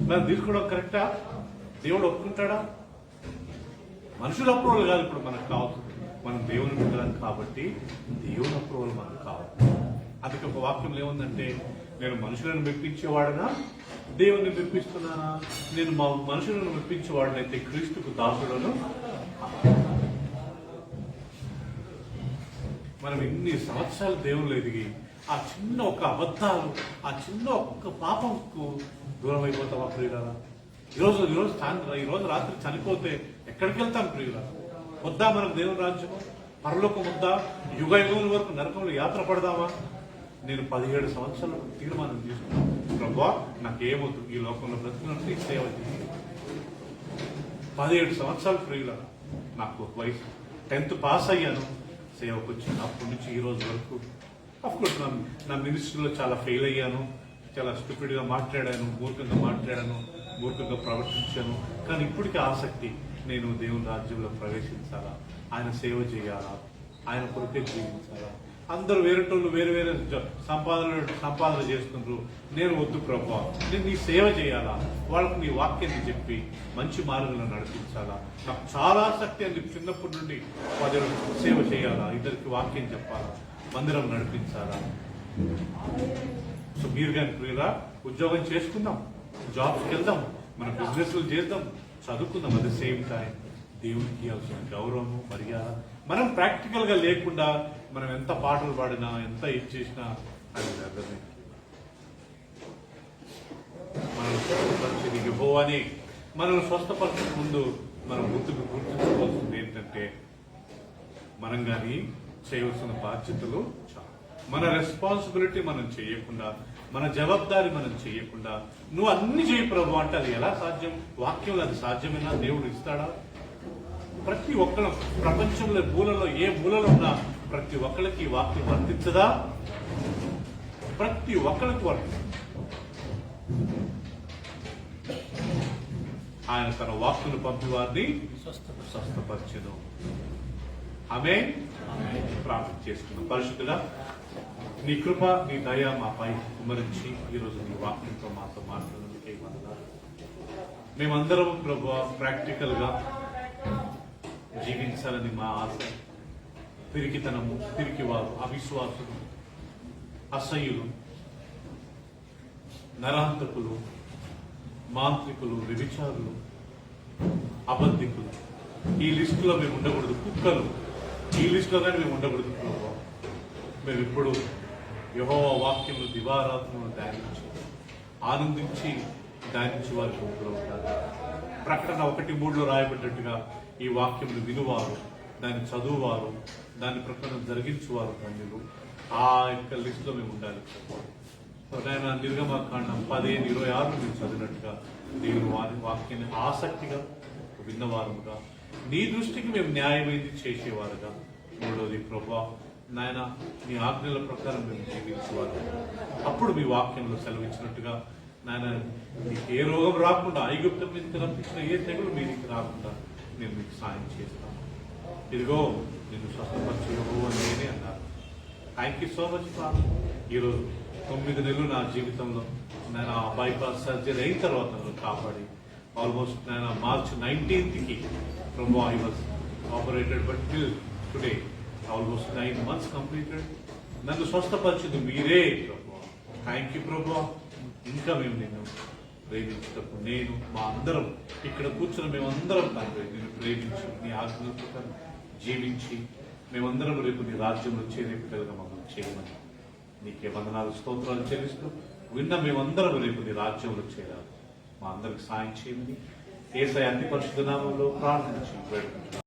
Speaker 1: నన్ను తీసుకోవడం కరెక్టా? దేవుడు ఒప్పుకుంటాడా? మనుషుల అప్రూవల్ కాదు ఇప్పుడు మనకు కావాల్సింది, మనం దేవుని బిడ్డలం కాబట్టి దేవుని అప్రూవల్ మనకు కావాలి. అందుకే ఒక వాక్యంలో ఏముందంటే, నేను మనుషులను మెప్పించేవాడనా దేవుని మెప్పిస్తున్నానా? నేను మా మనుషులను మెప్పించేవాడినైతే క్రీస్తుకు దాసులను. మనం ఇన్ని సంవత్సరాలు దేవుళ్ళు ఎదిగి ఆ చిన్న ఒక అబద్ధాలు, ఆ చిన్న ఒక్క పాపంకు దూరం అయిపోతామా ప్రియులారా? ఈరోజు రాత్రి చనిపోతే ఎక్కడికి వెళ్తాం ప్రియులారా? వద్దా మనకు దేవుని రాజ్యము, పరలోకం వద్దా? యుగ యుగం వరకు నరకంలో యాత్ర పడదామా? నేను 17 సంవత్సరాలు తీర్మానం తీసుకున్నాను, ప్రభువా నాకేమొద్దు, ఈ లోకంలో బ్రతుకున్నట్టు ఈ సేవ చేయాలి. 17 సంవత్సరాలు ప్రియులారా, నాకు వయసు 10th పాస్ అయ్యాను, సేవకు వచ్చింది. అప్పటి నుంచి ఈ రోజు వరకు అఫ్కోర్స్ నా మినిస్ట్రీలో చాలా ఫెయిల్ అయ్యాను, చాలా స్టూపిడ్గా మాట్లాడాను, మూర్ఖంగా ప్రవర్తించాను. కానీ ఇప్పటికీ ఆసక్తి, నేను దేవుని రాజ్యంలో ప్రవేశించాలా, ఆయన సేవ చేయాలా, ఆయన కొరకే జీవించాలా. అందరూ వేరేటోళ్ళు వేరే వేరే సంపాదన చేస్తుండ్రు, నేను వద్దు ప్రభువా, నేను నీ సేవ చేయాలా, వాళ్ళకు నీ వాక్యాన్ని చెప్పి మంచి మార్గంలో నడిపించాలా. నాకు చాలా ఆసక్తి అండి, చిన్నప్పటి నుండి 10 సేవ చేయాలా, ఇద్దరికి వాక్యం చెప్పాలా, మందిరం నడిపించాలా. సో మీరు కానీ ప్రియులా ఉద్యోగం చేసుకుందాం, జాబ్స్కి వెళ్దాం, మన బిజినెస్లు చేద్దాం, చదువుకుందాం. అట్ ద సేమ్ టైం దేవునికి ఇవ్వాల్సిన గౌరవము, మర్యాద మనం ప్రాక్టికల్ గా లేకుండా మనం ఎంత పాటలు పాడినా, ఎంత ఇది చేసినా అది అర్థమే. మనం స్వస్థపరిచేది యెహోవానే. మనం స్వస్థపరిచే ముందు మనం గుర్తుంచుకోవాల్సింది ఏంటంటే, మనం కానీ చేయవలసిన బాధ్యతలు చాలా. మన రెస్పాన్సిబిలిటీ మనం చేయకుండా, మన జవాబారి మనం చేయకుండా, నువ్వు అన్ని చేయి ప్రభు అంటే అది ఎలా సాధ్యం? వాక్యంలో అది సాధ్యమేనా? దేవుడు ఇస్తాడా? ప్రతి ఒక్కరు ప్రపంచంలో మూలలో ఏ మూలలో ఉన్నా ప్రతి ఒక్కరికి వాక్యం వర్తించదా? ప్రతి ఒక్కరికి వర్తించదు. ఆయన తన వాక్కును పంపి వారిని స్వస్థపరచెను. ఆమె ప్రార్థన చేసుకున్నాం. పరిశుద్ధుడా, నీ కృప, నీ దయ మాపై కుమరించి ఈరోజు నీ వాక్యంతో మాతో మాట్లాడినందుకే వందనాలు. మేమందరం ప్రభువా ప్రాక్టికల్ గా జీవించాలని మా ఆశ. పిరికితనము, పిరికివారు, అవిశ్వాసులు, అసహ్యులు, నరహంతకులు, మాంత్రికులు, వ్యభిచారులు, అబద్ధికులు, ఈ లిస్టులో మేము ఉండకూడదు. కుక్కలు, ఈ లిస్టులో కానీ మేము ఉండకూడదు ప్రభువా. మేము ఇప్పుడు యెహోవా వాక్యములు దివారాత్మను ధ్యానించి ఆనందించి ధ్యానించి వారికి ఉండాలి. ప్రకటన 1:3 రాయబడ్డట్టుగా ఈ వాక్యములు వినువారు, దాన్ని చదువువారు, దాని ప్రకారం జరిగించువారు ధన్యులు. ఆ యొక్క లిస్టులో మేము ఉండాలి. ఆయన నిర్గమకాండం 15:26 మేము చదివినట్టుగా దేవుని వాక్యాన్ని ఆసక్తిగా విన్నవారుగా, నీ దృష్టికి మేము న్యాయమైంది చేసేవారుగా. మూడోది ప్రభువా, నాయన నీ ఆజ్ఞల ప్రకారం మేము జీవించేవారు. అప్పుడు మీ వాక్యంలో సెలవిచ్చినట్టుగా నాయన మీకు ఏ రోగం రాకుండా, ఐగుప్తం మీదకి రప్పించిన ఏ తెగులు మీదకి రాకుండా నేను మీకు సాయం చేస్తాను. ఇదిగో నిన్ను స్వస్థపరచు అని నేనే అన్నారు. Thank you so much father. ఈరోజు 9 నెలలు నా జీవితంలో నేను ఆ బైపాస్ సర్జరీ అయిన తర్వాత నన్ను కాపాడి ఆల్మోస్ట్ నేను March 19th Prabhu I was operated but till today almost 9 months completed. నన్ను స్వస్థపరిచింది మీరే ప్రభు. థ్యాంక్ యూ ప్రభు. ఇంకా మేము నిన్ను ప్రేమించేటప్పుడు నేను మా అందరం ఇక్కడ కూర్చున్న మేమందరం తండ్రి నిన్ను ప్రేమించి నీ ఆజ్ఞల ప్రకారం జీవించి మేమందరం రేపు నీ రాజ్యంలో చేరే బిడ్డలుగా మమ్మల్ని చేయమని నీకే వందనాలు స్తోత్రాలు చెల్లిస్తూ విన్న మేమందరం రేపు నీ రాజ్యంలో చేరాలి. మా అందరికి సాయం చేయమని యేసయ్య అతి పరిశుద్ధ నామములో ప్రార్థించి వేడుకుంటున్నాను.